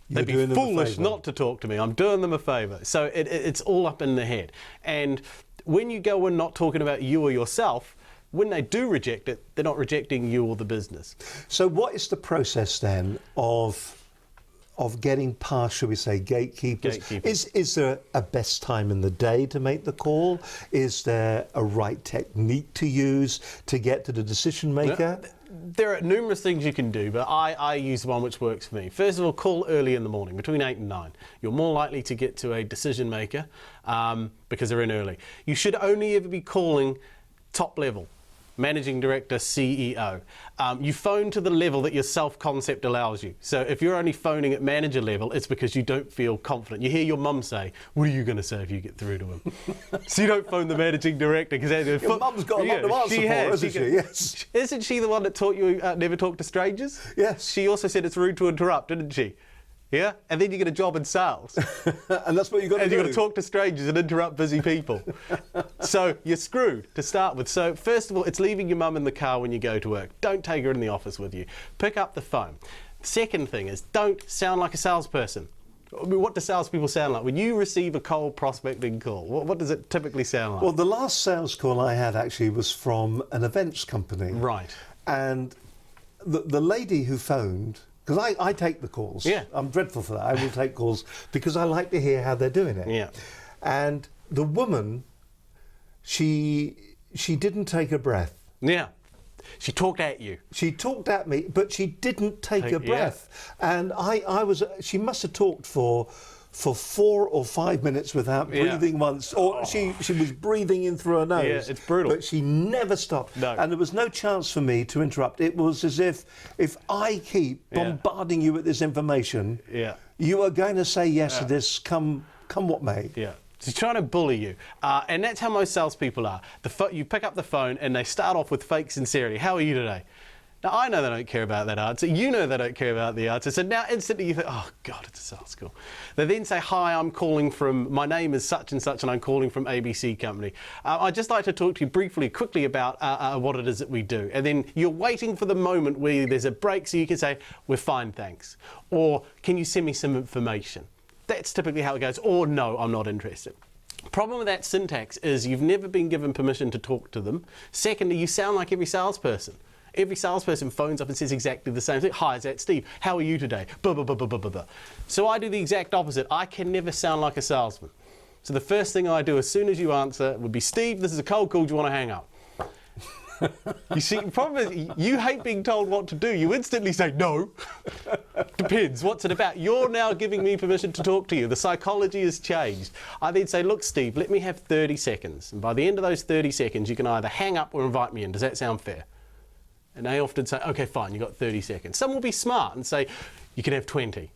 They'd be foolish not to talk to me. I'm doing them a favour. So it's all up in the head. And when you go in not talking about you or yourself, when they do reject it, they're not rejecting you or the business. So what is the process then of getting past, shall we say, gatekeepers? Is there a best time in the day to make the call? Is there a right technique to use to get to the decision maker? There are numerous things you can do, but I use one which works for me. First of all, call early in the morning, between 8 and 9. You're more likely to get to a decision maker because they're in early. You should only ever be calling top level. managing director, CEO. You phone to the level that your self-concept allows you. So if you're only phoning at manager level, it's because you don't feel confident. You hear your mum say, what are you going to say if you get through to him? So you don't phone the managing director. Because your mum's got a lot to answer for, isn't she? Yes. Isn't she the one that taught you never talk to strangers? Yes. She also said it's rude to interrupt, didn't she? Yeah, and then you get a job in sales. And that's what you've got to do. And you've got to talk to strangers and interrupt busy people. So you're screwed to start with. So first of all, it's leaving your mum in the car when you go to work. Don't take her in the office with you. Pick up the phone. Second thing is, don't sound like a salesperson. I mean, what do salespeople sound like? When you receive a cold prospecting call, what does it typically sound like? Well, the last sales call I had actually was from an events company. Right. And the lady who phoned, because I take the calls. Yeah. I'm dreadful for that. I will take calls because I like to hear how they're doing it. Yeah. And the woman, she didn't take a breath. Yeah. She talked at you. She talked at me, but she didn't take a breath. And she must have talked for 4 or 5 minutes without breathing once, or she was breathing in through her nose. Yeah, it's brutal. But she never stopped. No. And there was no chance for me to interrupt. It was as if I keep bombarding you with this information, you are going to say yes to this come what may. Yeah. She's trying to bully you. And that's how most salespeople are. You pick up the phone and they start off with fake sincerity. How are you today? Now, I know they don't care about that answer. You know they don't care about the answer. So now instantly you think, oh, God, it's a sales call. They then say, hi, I'm calling from, my name is such and such, and I'm calling from ABC Company. I'd just like to talk to you briefly, quickly about what it is that we do. And then you're waiting for the moment where there's a break so you can say, we're fine, thanks. Or, can you send me some information? That's typically how it goes. Or, no, I'm not interested. Problem with that syntax is you've never been given permission to talk to them. Secondly, you sound like every salesperson. Every salesperson phones up and says exactly the same thing. Hi, is that Steve? How are you today? Blah, blah, blah, blah, blah, blah. So I do the exact opposite. I can never sound like a salesman. So the first thing I do as soon as you answer would be, Steve, this is a cold call. Do you want to hang up? You see, the problem is you hate being told what to do. You instantly say, no. Depends. What's it about? You're now giving me permission to talk to you. The psychology has changed. I then say, look, Steve, let me have 30 seconds. And by the end of those 30 seconds, you can either hang up or invite me in. Does that sound fair? And they often say, OK, fine, you've got 30 seconds. Some will be smart and say, you can have 20.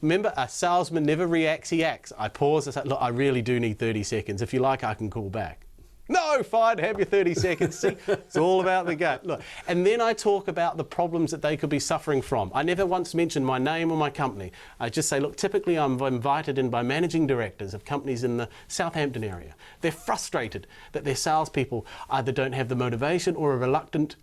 Remember, a salesman never reacts, he acts. I pause and say, look, I really do need 30 seconds. If you like, I can call back. No, fine, have your 30 seconds. See, it's all about the game. Look, and then I talk about the problems that they could be suffering from. I never once mention my name or my company. I just say, look, typically I'm invited in by managing directors of companies in the Southampton area. They're frustrated that their salespeople either don't have the motivation or are reluctant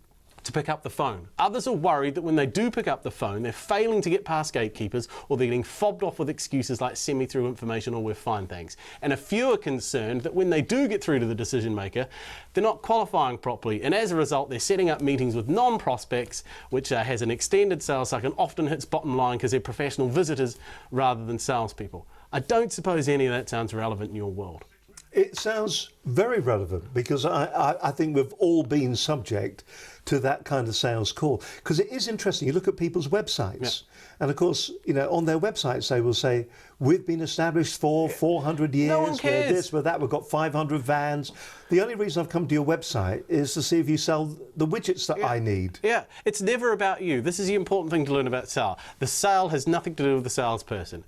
to pick up the phone. Others are worried that when they do pick up the phone, they're failing to get past gatekeepers, or they're getting fobbed off with excuses like send me through information or we're fine, thanks. And a few are concerned that when they do get through to the decision maker, they're not qualifying properly, and as a result, they're setting up meetings with non-prospects, which has an extended sales cycle and often hits bottom line because they're professional visitors rather than salespeople. I don't suppose any of that sounds relevant in your world. It sounds very relevant because I think we've all been subject to that kind of sales call. Because it is interesting, you look at people's websites, and of course, you know, on their websites they will say, we've been established for 400 years, no one cares. we're this, we're that, we've got 500 vans. The only reason I've come to your website is to see if you sell the widgets that I need. Yeah, it's never about you. This is the important thing to learn about sale. The sale has nothing to do with the salesperson.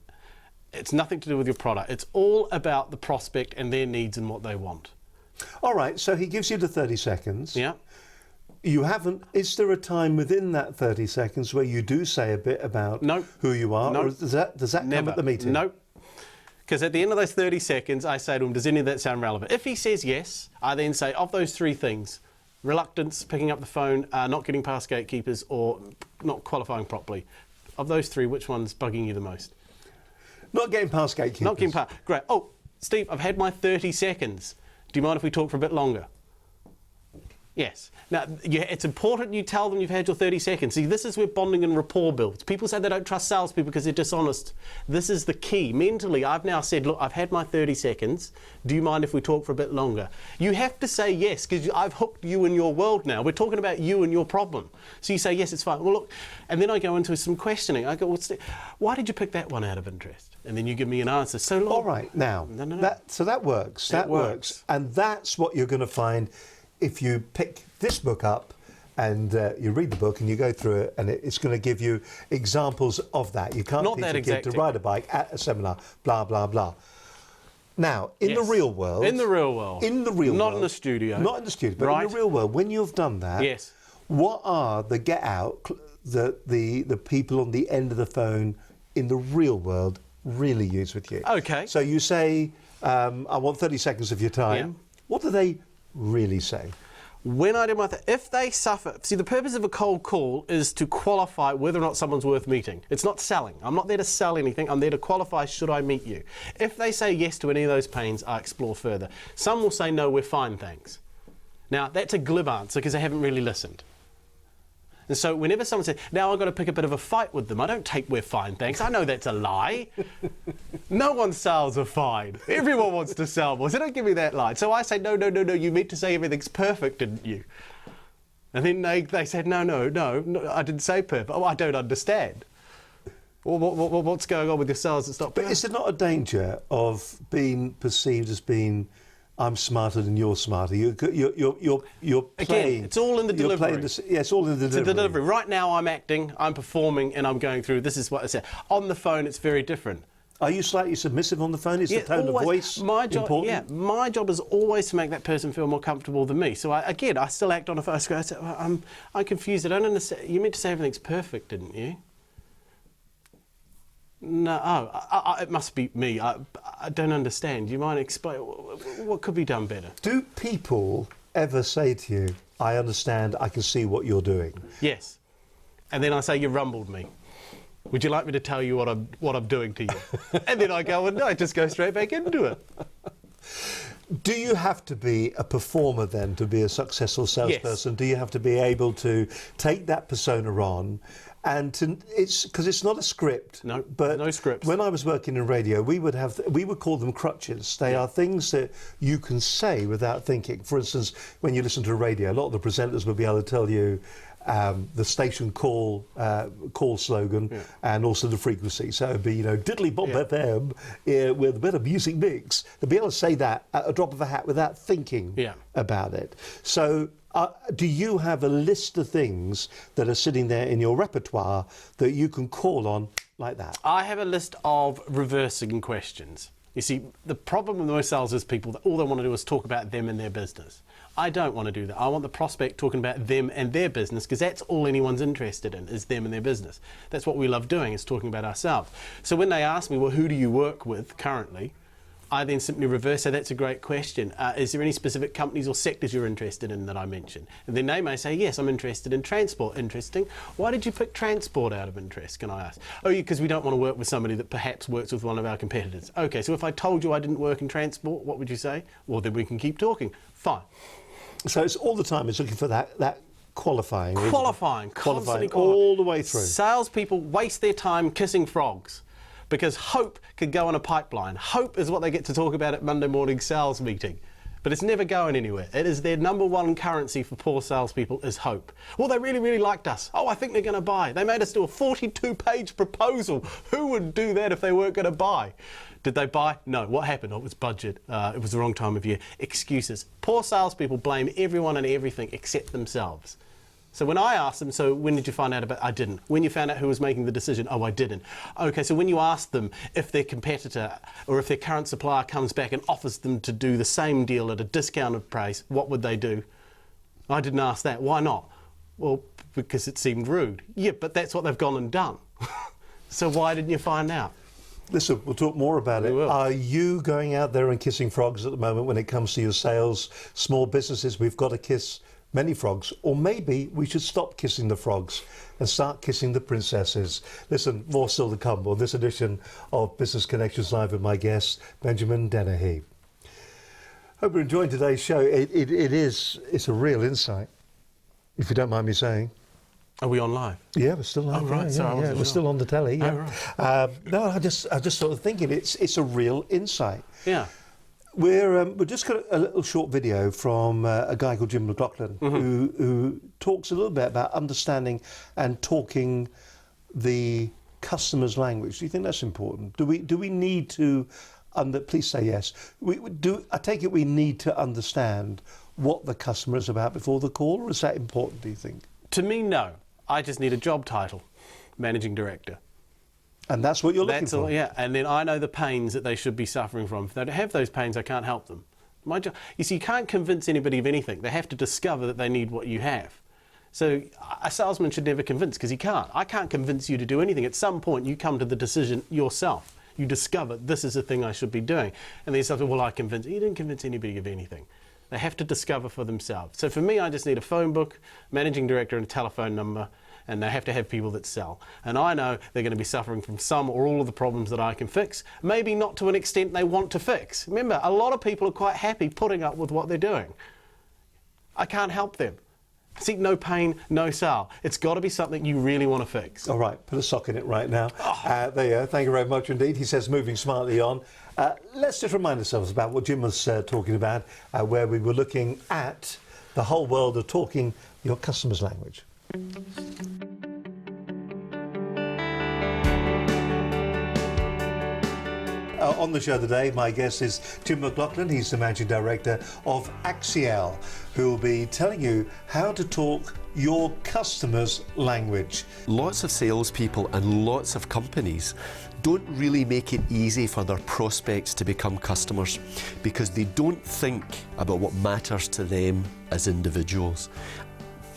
It's nothing to do with your product. It's all about the prospect and their needs and what they want. All right, so he gives you the 30 seconds. Yeah. You haven't, is there a time within that 30 seconds where you do say a bit about who you are? No. Or does that come at the meeting? No. Because at the end of those 30 seconds, I say to him, does any of that sound relevant? If he says yes, I then say, of those 3 things, reluctance, picking up the phone, not getting past gatekeepers, or not qualifying properly, of those 3, which one's bugging you the most? Not getting past gatekeepers. Not getting past. Great. Oh, Steve, I've had my 30 seconds. Do you mind if we talk for a bit longer? Yes. Now, it's important you tell them you've had your 30 seconds. See, this is where bonding and rapport builds. People say they don't trust salespeople because they're dishonest. This is the key. Mentally, I've now said, look, I've had my 30 seconds. Do you mind if we talk for a bit longer? You have to say yes, because I've hooked you in your world now. We're talking about you and your problem. So you say, yes, it's fine. Well, look, and then I go into some questioning. I go, well, why did you pick that one out of interest? And then you give me an answer. So, all right, now, so that works. That works. And that's what you're going to find if you pick this book up and you read the book and you go through it, and it's going to give you examples of that. You can't teach a kid to ride a bike at a seminar, blah, blah, blah. Now, in the real world... In the real world. In the real world. Not in the studio. Not in the studio, but right. in the real world, when you've done that, yes. What are the get-out that the people on the end of the phone in the real world really use with you? Okay. So you say, I want 30 seconds of your time. Yeah. What do they really say? When I do my if they suffer... See, the purpose of a cold call is to qualify whether or not someone's worth meeting. It's not selling. I'm not there to sell anything. I'm there to qualify, should I meet you? If they say yes to any of those pains, I explore further. Some will say, no, we're fine, thanks. Now, that's a glib answer because they haven't really listened. And so whenever someone says, now I've got to pick a bit of a fight with them, I don't take we're fine, thanks. I know that's a lie. No one's sales are fine. Everyone wants to sell more, so don't give me that line. So I say, no, you meant to say everything's perfect, didn't you? And then they said, no, I didn't say perfect. Oh, I don't understand. Well, what's going on with your sales? It's not perfect. But is there not a danger of being perceived as being... I'm smarter than you're smarter. You're playing. Again, it's all in the delivery. It's all in the delivery. It's the delivery. Right now, I'm acting, I'm performing, and I'm going through. This is what I said. On the phone, it's very different. Are you slightly submissive on the phone? Is the tone of voice important? Yeah, my job is always to make that person feel more comfortable than me. So I still act on a phone. I say, I'm confused. I don't understand. You meant to say everything's perfect, didn't you? No, it must be me. I don't understand. Do you mind explaining what could be done better? Do people ever say to you, I understand, I can see what you're doing? Yes. And then I say, you rumbled me. Would you like me to tell you what I'm doing to you? And then I go, and I just go straight back into it. Do you have to be a performer then to be a successful salesperson? Yes. Do you have to be able to take that persona on? And because it's not a script. No, but no scripts. When I was working in radio, we would call them crutches. They are things that you can say without thinking. For instance, when you listen to the radio, a lot of the presenters will be able to tell you the station call slogan and also the frequency. So it'd be, Diddly Bob FM with a bit of music mix. They'll be able to say that at a drop of a hat without thinking about it. So do you have a list of things that are sitting there in your repertoire that you can call on like that? I have a list of reversing questions. You see, the problem with most sales is people that all they want to do is talk about them and their business. I don't want to do that. I want the prospect talking about them and their business because that's all anyone's interested in is them and their business. That's what we love doing, is talking about ourselves. So when they ask me, well, who do you work with currently? I then simply reverse, so that's a great question. Is there any specific companies or sectors you're interested in that I mentioned? And then they may say, yes, I'm interested in transport. Interesting. Why did you pick transport out of interest, can I ask? Oh, because we don't want to work with somebody that perhaps works with one of our competitors. Okay, so if I told you I didn't work in transport, what would you say? Well, then we can keep talking. Fine. So it's all the time, it's looking for that qualifying. Qualifying, constantly qualifying. All the way through. Salespeople waste their time kissing frogs. Because hope could go on a pipeline. Hope is what they get to talk about at Monday morning sales meeting. But it's never going anywhere. It is their number one currency for poor salespeople is hope. Well, they really, really liked us. Oh, I think they're going to buy. They made us do a 42-page proposal. Who would do that if they weren't going to buy? Did they buy? No. What happened? Oh, it was budget. It was the wrong time of year. Excuses. Poor salespeople blame everyone and everything except themselves. So when I asked them, so when did you find out about, I didn't. When you found out who was making the decision, oh, I didn't. Okay, so when you asked them if their competitor or if their current supplier comes back and offers them to do the same deal at a discounted price, what would they do? I didn't ask that. Why not? Well, because it seemed rude. Yeah, but that's what they've gone and done. So why didn't you find out? Listen, we'll talk more about it. Are you going out there and kissing frogs at the moment when it comes to your sales? Small businesses, we've got to kiss many frogs, or maybe we should stop kissing the frogs and start kissing the princesses. Listen, more still to come on this edition of Business Connections Live with my guest, Benjamin Dennehy. Hope you're enjoying today's show. It's a real insight, if you don't mind me saying. Are we on live? Yeah, we're still live. Oh, right. Sorry, we're still on the telly. Yeah. Oh, right. No, I just sort of thinking it's a real insight. Yeah. We're just got a little short video from a guy called Jim McLaughlin who talks a little bit about understanding and talking the customer's language. Do you think that's important? Do we need to? Please say yes. I take it we need to understand what the customer is about before the call, or is that important, do you think? To me, no. I just need a job title, managing director. And that's what you're looking That's for? all, yeah. And then I know the pains that they should be suffering from. If they don't have those pains, I can't help them. My job, you see, you can't convince anybody of anything. They have to discover that they need what you have. So a salesman should never convince, because he can't. I can't convince you to do anything. At some point, you come to the decision yourself. You discover this is the thing I should be doing. And then you say, well, I convinced. You didn't convince anybody of anything. They have to discover for themselves. So for me, I just need a phone book, managing director and a telephone number, and they have to have people that sell. And I know they're going to be suffering from some or all of the problems that I can fix, maybe not to an extent they want to fix. Remember, a lot of people are quite happy putting up with what they're doing. I can't help them. See, no pain, no sale. It's got to be something you really want to fix. All right, put a sock in it right now. There you go. Thank you very much indeed. He says moving smartly on. Let's just remind ourselves about what Jim was talking about, where we were looking at the whole world of talking your customer's language. On the show today, my guest is Jim McLaughlin. He's the Managing Director of BCL, who will be telling you how to talk your customer's language. Lots of salespeople and lots of companies don't really make it easy for their prospects to become customers because they don't think about what matters to them as individuals.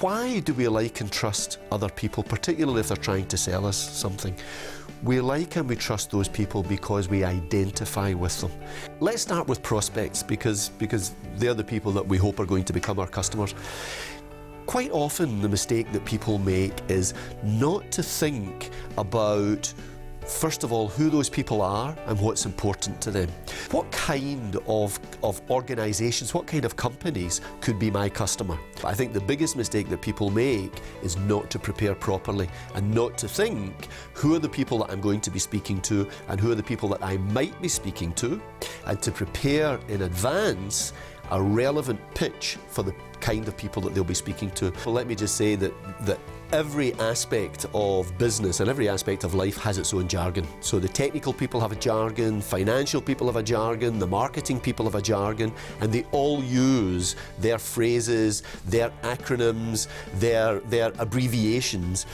Why do we like and trust other people, particularly if they're trying to sell us something? We like and we trust those people because we identify with them. Let's start with prospects because they're the people that we hope are going to become our customers. Quite often the mistake that people make is not to think about, first of all, who those people are and what's important to them. What kind of organisations, what kind of companies could be my customer? I think the biggest mistake that people make is not to prepare properly and not to think who are the people that I'm going to be speaking to and who are the people that I might be speaking to, and to prepare in advance a relevant pitch for the kind of people that they'll be speaking to. Well, let me just say that every aspect of business and every aspect of life has its own jargon. So the technical people have a jargon, financial people have a jargon, the marketing people have a jargon, and they all use their phrases, their acronyms, their abbreviations.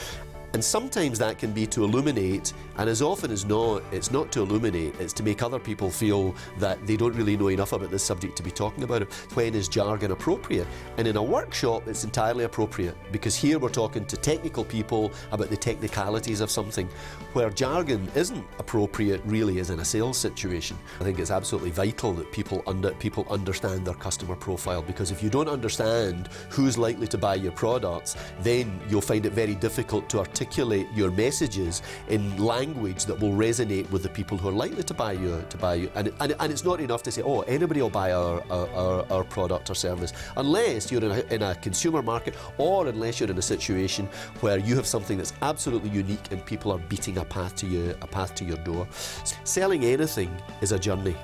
And sometimes that can be to illuminate, and as often as not, it's not to illuminate, it's to make other people feel that they don't really know enough about this subject to be talking about it. When is jargon appropriate? And in a workshop, it's entirely appropriate, because here we're talking to technical people about the technicalities of something. Where jargon isn't appropriate really is in a sales situation. I think it's absolutely vital that people understand their customer profile, because if you don't understand who's likely to buy your products, then you'll find it very difficult to articulate your messages in language that will resonate with the people who are likely to buy you. And it's not enough to say, oh, anybody will buy our product or service, unless you're in a consumer market, or unless you're in a situation where you have something that's absolutely unique and people are beating a path to your door. Selling anything is a journey.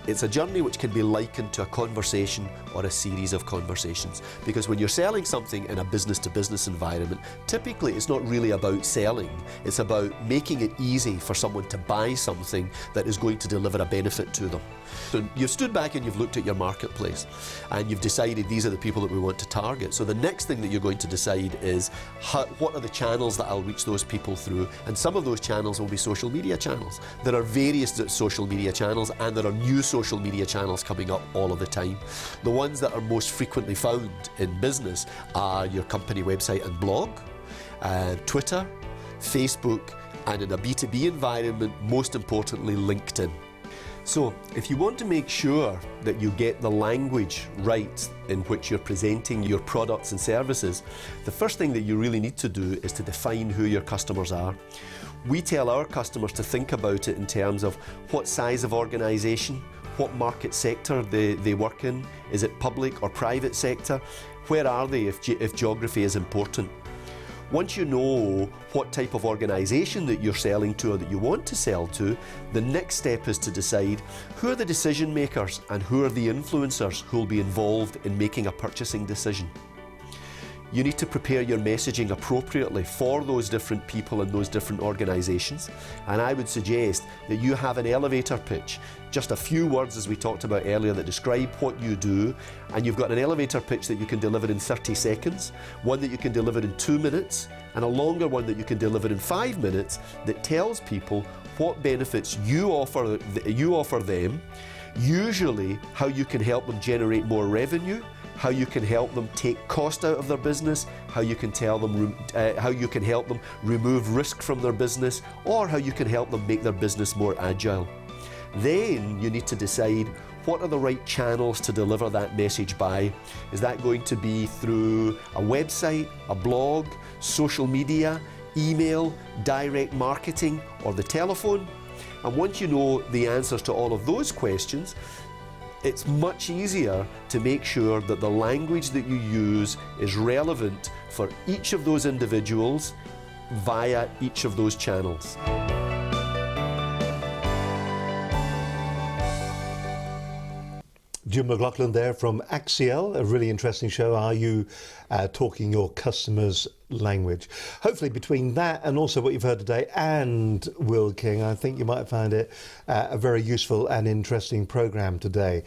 It's a journey which can be likened to a conversation or a series of conversations, because when you're selling something in a business-to-business environment, typically it's not really about selling, it's about making it easy for someone to buy something that is going to deliver a benefit to them. So you've stood back and you've looked at your marketplace and you've decided these are the people that we want to target. So the next thing that you're going to decide is what are the channels that I'll reach those people through, and some of those channels will be social media channels. There are various social media channels, and there are new social media channels coming up all of the time. The ones that are most frequently found in business are your company website and blog, Twitter, Facebook, and in a B2B environment, most importantly, LinkedIn. So if you want to make sure that you get the language right in which you're presenting your products and services, the first thing that you really need to do is to define who your customers are. We tell our customers to think about it in terms of what size of organisation, what market sector they work in, is it public or private sector, where are they if geography is important. Once you know what type of organisation that you're selling to or that you want to sell to, the next step is to decide who are the decision makers and who are the influencers who will be involved in making a purchasing decision. You need to prepare your messaging appropriately for those different people and those different organisations. And I would suggest that you have an elevator pitch, just a few words as we talked about earlier that describe what you do, and you've got an elevator pitch that you can deliver in 30 seconds, one that you can deliver in 2 minutes, and a longer one that you can deliver in 5 minutes that tells people what benefits you offer them, usually how you can help them generate more revenue, how you can help them take cost out of their business, how you can help them remove risk from their business, or how you can help them make their business more agile. Then you need to decide what are the right channels to deliver that message by. Is that going to be through a website, a blog, social media, email, direct marketing, or the telephone? And once you know the answers to all of those questions, it's much easier to make sure that the language that you use is relevant for each of those individuals via each of those channels. Jim McLaughlin there from Axial, a really interesting show. Are you talking your customers' language? Hopefully between that and also what you've heard today and Will King, I think you might find it a very useful and interesting programme today.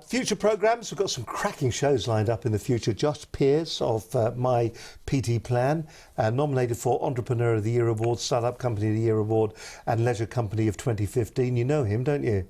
Future programmes, we've got some cracking shows lined up in the future. Josh Pearce of My PT Plan, nominated for Entrepreneur of the Year Award, Startup Company of the Year Award and Leisure Company of 2015. You know him, don't you?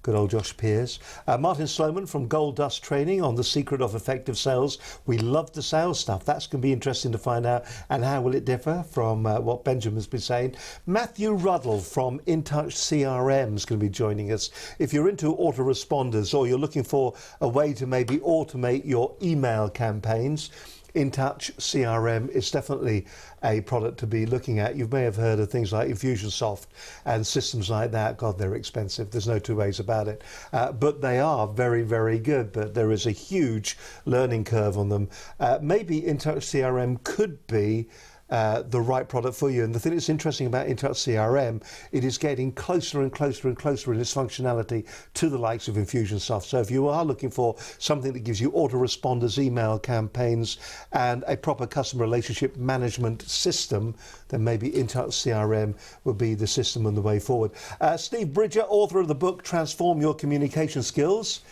Good old Josh Pearce. Martin Sloman from Gold Dust Training on the secret of effective sales. We love the sales stuff. That's going to be interesting to find out. And how will it differ from what Benjamin's been saying? Matthew Ruddle from InTouch CRM is going to be joining us. If you're into autoresponders or you're looking for a way to maybe automate your email campaigns, InTouch CRM is definitely a product to be looking at. You may have heard of things like Infusionsoft and systems like that. God, they're expensive. There's no two ways about it. But they are very, very good. But there is a huge learning curve on them. Maybe InTouch CRM could be the right product for you. And the thing that's interesting about InTouch CRM, it is getting closer and closer and closer in its functionality to the likes of Infusionsoft. So if you are looking for something that gives you autoresponders, email campaigns and a proper customer relationship management system, then maybe InTouch CRM would be the system and the way forward. Steve Bridger, author of the book Transform Your Communication Skills,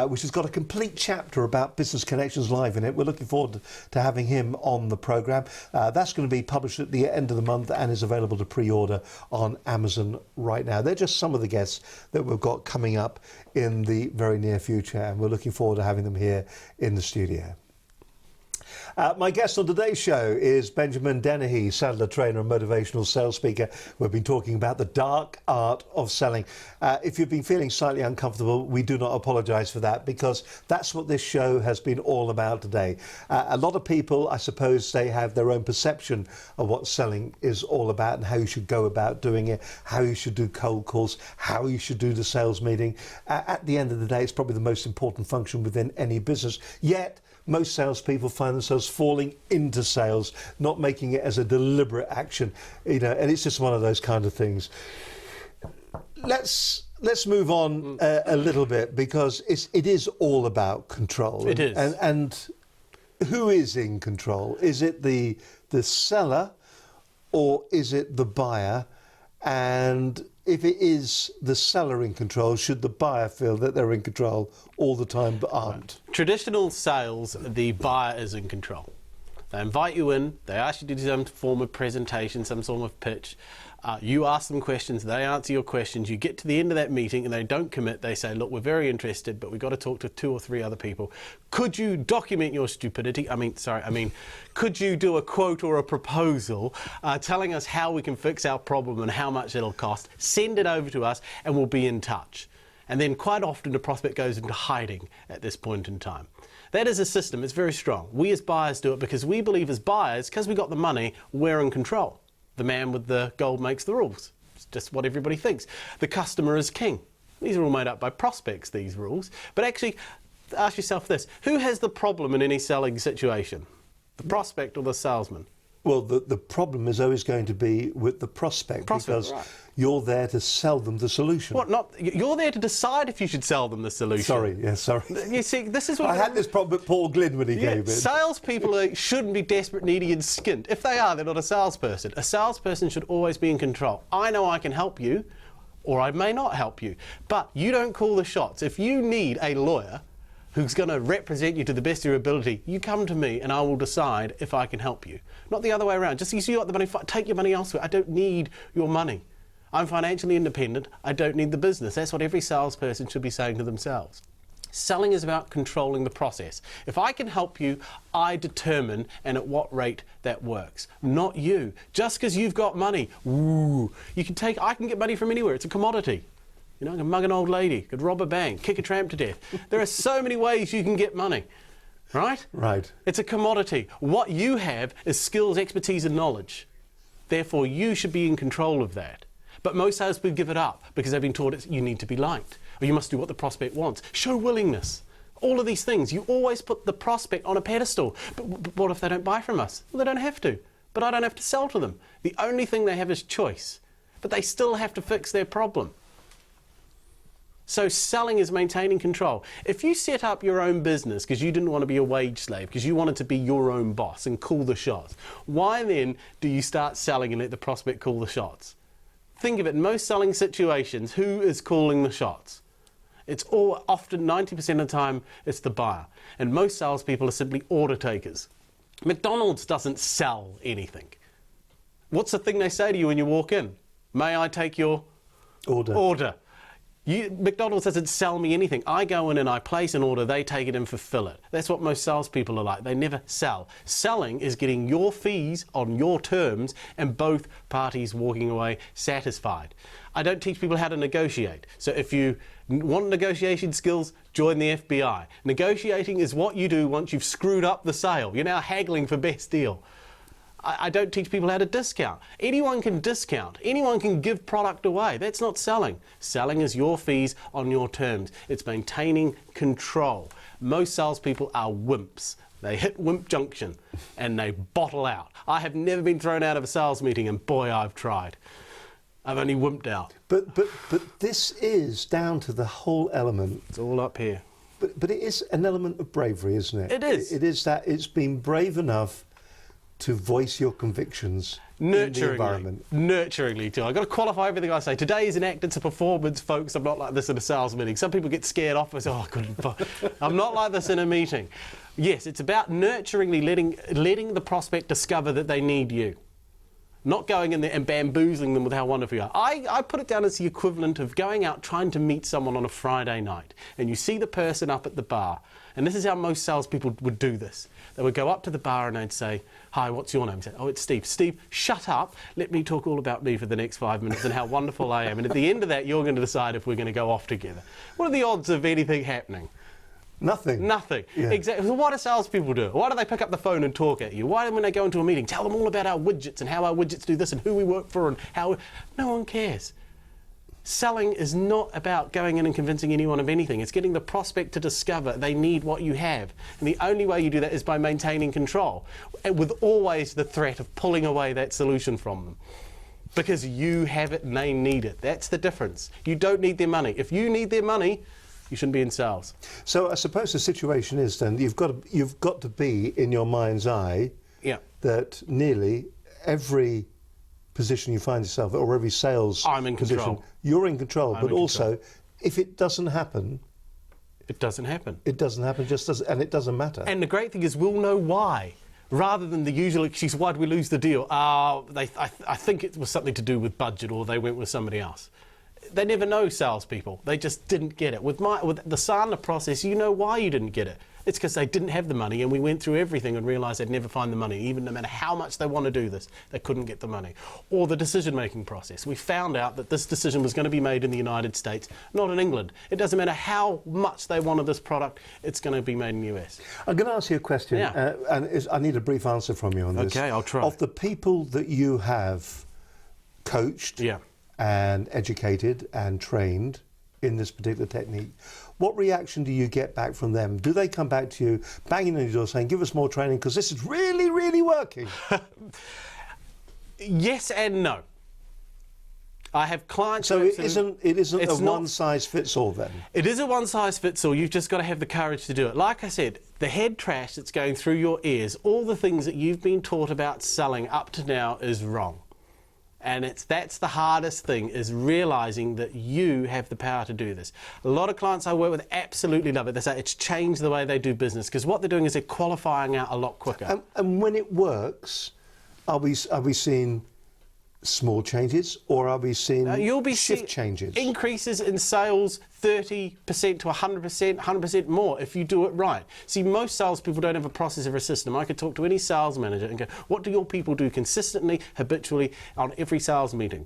which has got a complete chapter about Business Connections Live in it. We're looking forward to having him on the programme. That's going to be published at the end of the month and is available to pre-order on Amazon right now. They're just some of the guests that we've got coming up in the very near future, and we're looking forward to having them here in the studio. My guest on today's show is Benjamin Dennehy, saddler trainer and motivational sales speaker. We've been talking about the dark art of selling. If you've been feeling slightly uncomfortable, we do not apologise for that, because that's what this show has been all about today. A lot of people, I suppose, they have their own perception of what selling is all about and how you should go about doing it, how you should do cold calls, how you should do the sales meeting. At the end of the day, it's probably the most important function within any business. Yet, most salespeople find themselves falling into sales, not making it as a deliberate action, and it's just one of those kind of things. Let's move on a little bit, because it is all about control. It is. And who is in control? Is it the seller or is it the buyer? And if it is the seller in control, should the buyer feel that they're in control all the time but aren't? Traditional sales, the buyer is in control. They invite you in, they ask you to do some form of presentation, some form of pitch. You ask them questions, they answer your questions. You get to the end of that meeting and they don't commit. They say, look, we're very interested, but we've got to talk to 2 or 3 other people. Could you document your stupidity? Could you do a quote or a proposal telling us how we can fix our problem and how much it'll cost? Send it over to us and we'll be in touch. And then quite often the prospect goes into hiding at this point in time. That is a system, it's very strong. We as buyers do it because we believe as buyers, because we got the money, we're in control. The man with the gold makes the rules. It's just what everybody thinks. The customer is king. These are all made up by prospects, these rules. But actually, ask yourself this. Who has the problem in any selling situation? The prospect or the salesman? Well, the problem is always going to be with the prospect, because right. you're there to sell them the solution. What? Not you're there to decide if you should sell them the solution. Sorry. You see, this is what I had this problem with Paul Glynn when he gave it. Salespeople shouldn't be desperate, needy, and skint. If they are, they're not a salesperson. A salesperson should always be in control. I know I can help you, or I may not help you, but you don't call the shots. If you need a lawyer who's going to represent you to the best of your ability, you come to me and I will decide if I can help you. Not the other way around. Just because you got the money, take your money elsewhere. I don't need your money. I'm financially independent. I don't need the business. That's what every salesperson should be saying to themselves. Selling is about controlling the process. If I can help you, I determine and at what rate that works. Not you. Just because you've got money, I can get money from anywhere. It's a commodity. You know, I can mug an old lady, could rob a bank, kick a tramp to death. There are so many ways you can get money, right? Right. It's a commodity. What you have is skills, expertise and knowledge. Therefore, you should be in control of that. But most salespeople give it up because they've been taught you need to be liked, or you must do what the prospect wants. Show willingness. All of these things. You always put the prospect on a pedestal. But what if they don't buy from us? Well, they don't have to. But I don't have to sell to them. The only thing they have is choice. But they still have to fix their problem. So selling is maintaining control. If you set up your own business because you didn't want to be a wage slave, because you wanted to be your own boss and call the shots, why then do you start selling and let the prospect call the shots? Think of it, in most selling situations, who is calling the shots? It's often 90% of the time, it's the buyer. And most salespeople are simply order takers. McDonald's doesn't sell anything. What's the thing they say to you when you walk in? May I take your order? McDonald's doesn't sell me anything. I go in and I place an order, they take it and fulfill it. That's what most salespeople are like. They never sell. Selling is getting your fees on your terms and both parties walking away satisfied. I don't teach people how to negotiate. So if you want negotiation skills, join the FBI. Negotiating is what you do once you've screwed up the sale. You're now haggling for best deal. I don't teach people how to discount. Anyone can discount. Anyone can give product away. That's not selling. Selling is your fees on your terms. It's maintaining control. Most salespeople are wimps. They hit wimp junction and they bottle out. I have never been thrown out of a sales meeting, and boy, I've tried. I've only wimped out. But this is down to the whole element. It's all up here. But it is an element of bravery, isn't it? It is. It is that it's being brave enough to voice your convictions in the environment. Nurturingly too. I've got to qualify everything I say. Today is an act, it's a performance, folks. I'm not like this in a sales meeting. Some people get scared off and say, oh, I couldn't. I'm not like this in a meeting. Yes, it's about nurturingly letting the prospect discover that they need you. Not going in there and bamboozling them with how wonderful you are. I put it down as the equivalent of going out trying to meet someone on a Friday night, and you see the person up at the bar, and this is how most salespeople would do this. They would go up to the bar and they'd say, hi, what's your name? He'd say, oh, it's Steve. Steve, shut up. Let me talk all about me for the next 5 minutes and how wonderful I am. And at the end of that, you're going to decide if we're going to go off together. What are the odds of anything happening? Nothing. Nothing. Yeah. Exactly. So why do salespeople do it? Why do they pick up the phone and talk at you? Why, when they go into a meeting, tell them all about our widgets and how our widgets do this and who we work for and how... No one cares. Selling is not about going in and convincing anyone of anything. It's getting the prospect to discover they need what you have. And the only way you do that is by maintaining control, with always the threat of pulling away that solution from them. Because you have it and they need it. That's the difference. You don't need their money. If you need their money, you shouldn't be in sales. So I suppose the situation is then you've got to be in your mind's eye that nearly every position you find yourself, or every sales I'm in position, control. You're in control. I'm but in also, control. if it doesn't happen, it doesn't happen. It doesn't happen. And it doesn't matter. And the great thing is, we'll know why, rather than the usual excuse. Why did we lose the deal? I think it was something to do with budget, or they went with somebody else. They never know, salespeople. They just didn't get it. With the Sana process, you know why you didn't get it. It's because they didn't have the money, and we went through everything and realised they'd never find the money. Even no matter how much they want to do this, they couldn't get the money. Or the decision-making process. We found out that this decision was going to be made in the United States, not in England. It doesn't matter how much they wanted this product, it's going to be made in the US. I'm going to ask you a question, Yeah. and I need a brief answer from you on this. Okay, I'll try. Of the people that you have coached and educated and trained in this particular technique, what reaction do you get back from them? Do they come back to you, banging on your door saying, give us more training because this is really, really working? Yes and no. I have clients... So it isn't a not one-size-fits-all then? It is a one-size-fits-all. You've just got to have the courage to do it. Like I said, the head trash that's going through your ears, all the things that you've been taught about selling up to now is wrong. And that's the hardest thing, is realising that you have the power to do this. A lot of clients I work with absolutely love it. They say it's changed the way they do business, because what they're doing is they're qualifying out a lot quicker. And when it works, are we seeing small changes, or are we seeing you'll be shift changes? Increases in sales 30% to 100%, 100% more if you do it right. See, most salespeople don't have a process or a system. I could talk to any sales manager and go, what do your people do consistently, habitually, on every sales meeting?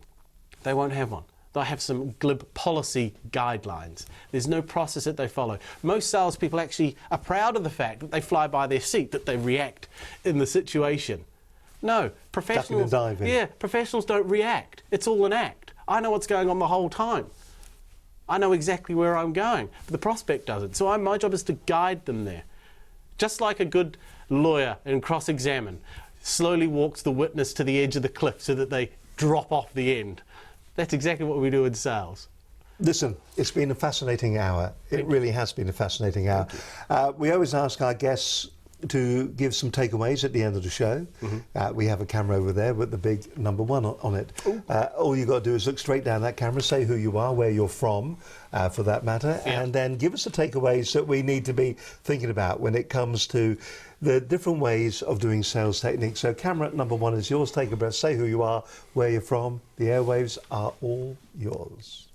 They won't have one. They'll have some glib policy guidelines. There's no process that they follow. Most salespeople actually are proud of the fact that they fly by their seat, that they react in the situation. No, professionals. Yeah, professionals don't react. It's all an act. I know what's going on the whole time. I know exactly where I'm going, but the prospect doesn't. So my job is to guide them there. Just like a good lawyer and cross-examine slowly walks the witness to the edge of the cliff so that they drop off the end. That's exactly what we do in sales. Listen, it's been a fascinating hour. It really has been a fascinating hour. We always ask our guests to give some takeaways at the end of the show. We have a camera over there with the big number 1 on it. All you've got to do is look straight down that camera, say who you are, where you're from, for that matter, and then give us the takeaways that we need to be thinking about when it comes to the different ways of doing sales techniques. So camera number 1 is yours. Take a breath, say who you are, where you're from. The airwaves are all yours.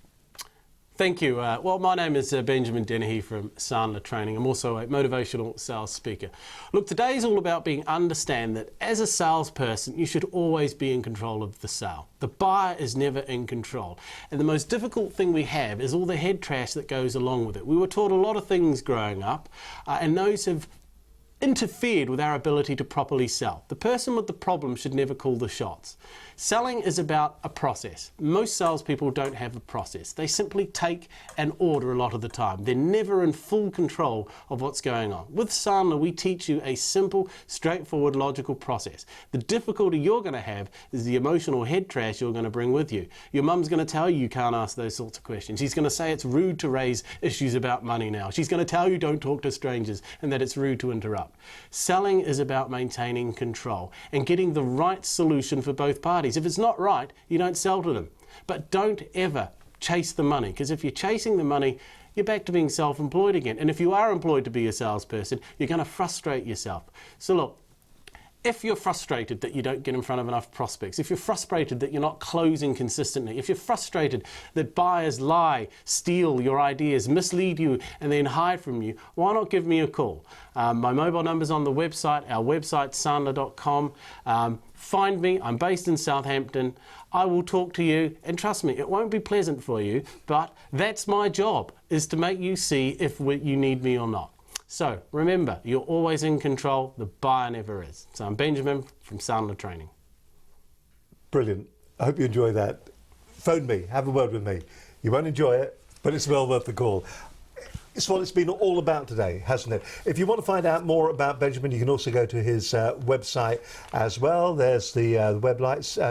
Thank you. Well, my name is Benjamin Dennehy from Sandler Training. I'm also a motivational sales speaker. Look, today is all about understand that as a salesperson, you should always be in control of the sale. The buyer is never in control. And the most difficult thing we have is all the head trash that goes along with it. We were taught a lot of things growing up, and those have interfered with our ability to properly sell. The person with the problem should never call the shots. Selling is about a process. Most salespeople don't have a process. They simply take an order a lot of the time. They're never in full control of what's going on. With Sandler, we teach you a simple, straightforward, logical process. The difficulty you're going to have is the emotional head trash you're going to bring with you. Your mum's going to tell you can't ask those sorts of questions. She's going to say it's rude to raise issues about money now. She's going to tell you don't talk to strangers and that it's rude to interrupt. Selling is about maintaining control and getting the right solution for both parties. If it's not right, you don't sell to them. But don't ever chase the money, because if you're chasing the money, you're back to being self-employed again. And if you are employed to be a salesperson, you're going to frustrate yourself. So look, if you're frustrated that you don't get in front of enough prospects, if you're frustrated that you're not closing consistently, if you're frustrated that buyers lie, steal your ideas, mislead you and then hide from you, why not give me a call? My mobile number's on the website, our website, sandler.com. Find me, I'm based in Southampton. I will talk to you, and trust me, it won't be pleasant for you, but that's my job, is to make you see if you need me or not. So remember, you're always in control, the buyer never is. So I'm Benjamin from Sandler Training. Brilliant. I hope you enjoy that. Phone me, have a word with me. You won't enjoy it, but it's well worth the call. It's what it's been all about today, hasn't it? If you want to find out more about Benjamin, you can also go to his website as well. There's the website,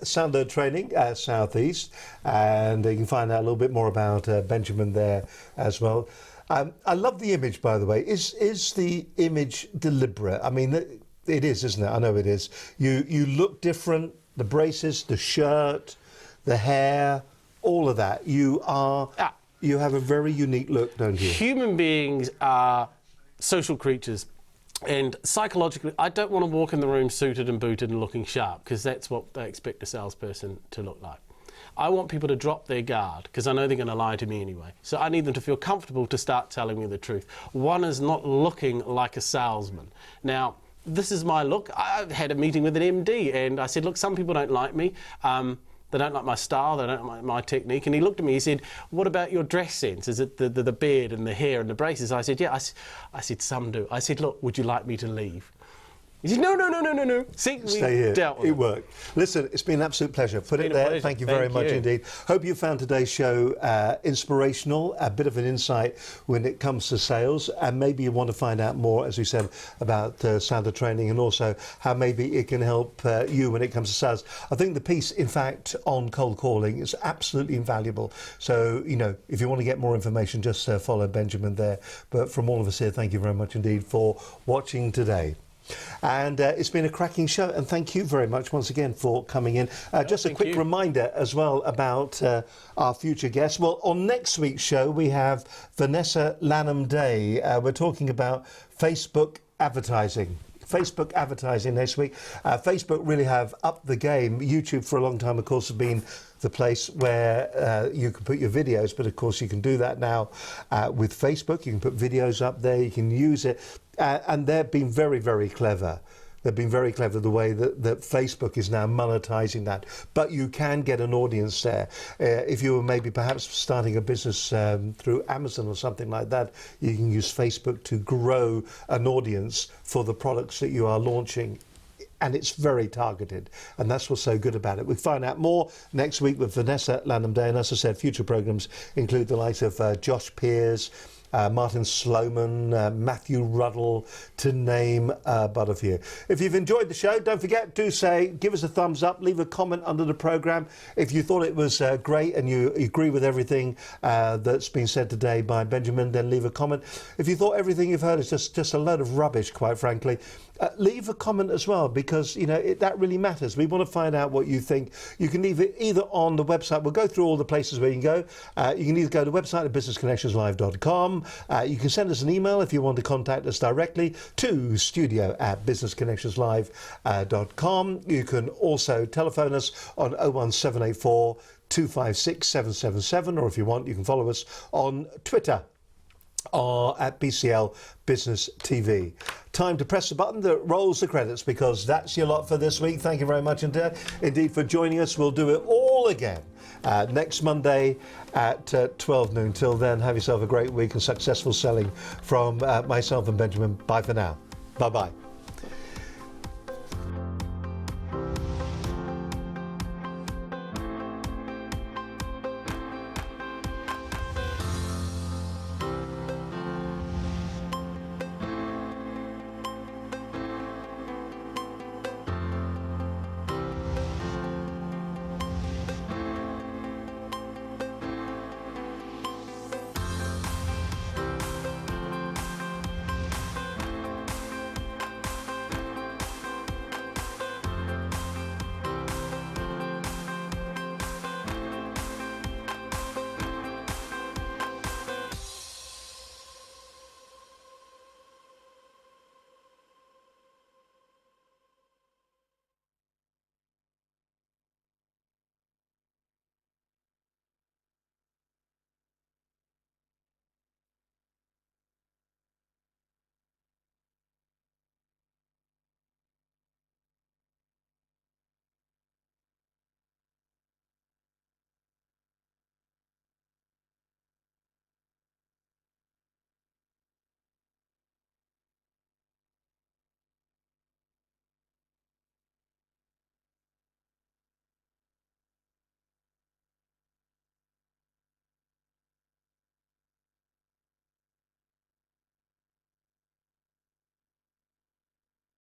Sandler Training Southeast, and you can find out a little bit more about Benjamin there as well. I love the image, by the way. Is the image deliberate? I mean, it is, isn't it? I know it is. You look different. The braces, the shirt, the hair, all of that. You have a very unique look, don't you? Human beings are social creatures, and psychologically, I don't want to walk in the room suited and booted and looking sharp, because that's what they expect a salesperson to look like. I want people to drop their guard, because I know they're going to lie to me anyway. So I need them to feel comfortable to start telling me the truth. One is not looking like a salesman. Now, this is my look. I had a meeting with an MD, and I said, look, some people don't like me. They don't like my style, they don't like my technique. And he looked at me, he said, what about your dress sense? Is it the beard and the hair and the braces? I said, yeah. I said, some do. I said, look, would you like me to leave? He said, no. See, we Stay here. dealt with It worked. Listen, it's been an absolute pleasure. Put it been a there. pleasure. Thank you very Thank much you. indeed. Hope you found today's show inspirational, a bit of an insight when it comes to sales, and maybe you want to find out more, as we said, about Sandler training, and also how maybe it can help you when it comes to sales. I think the piece, in fact, on cold calling is absolutely invaluable. So, you know, if you want to get more information, just follow Benjamin there. But from all of us here, thank you very much indeed for watching today. And it's been a cracking show, and thank you very much once again for coming in. Just a quick reminder as well about our future guests. Well, on next week's show we have Vanessa Lanham Day. We're talking about Facebook advertising. Facebook advertising next week. Facebook really have upped the game. YouTube for a long time, of course, has been the place where you can put your videos, but of course you can do that now with Facebook. You can put videos up there, you can use it, and they've been very, very clever. They've been very clever the way that Facebook is now monetizing that. But you can get an audience there. If you were maybe perhaps starting a business through Amazon or something like that, you can use Facebook to grow an audience for the products that you are launching. And it's very targeted, and that's what's so good about it. We'll find out more next week with Vanessa Lanham Day, and as I said, future programmes include the likes of Josh Pearce, Martin Sloman, Matthew Ruddle, to name but a few. If you've enjoyed the show, don't forget to give us a thumbs up, leave a comment under the programme. If you thought it was great and you agree with everything that's been said today by Benjamin, then leave a comment. If you thought everything you've heard is just a load of rubbish, quite frankly, leave a comment as well, because you know that really matters. We want to find out what you think. You can leave it either on the website. We'll go through all the places where you can go. You can either go to the website at businessconnectionslive.com. You can send us an email if you want to contact us directly to studio@businessconnectionslive.com. You can also telephone us on 01784 256 777, or if you want, you can follow us on Twitter or at BCL Business TV. Time to press the button that rolls the credits, because that's your lot for this week. Thank you very much indeed for joining us. We'll do it all again next Monday at 12 noon. Till then, have yourself a great week and successful selling from myself and Benjamin. Bye for now. Bye-bye.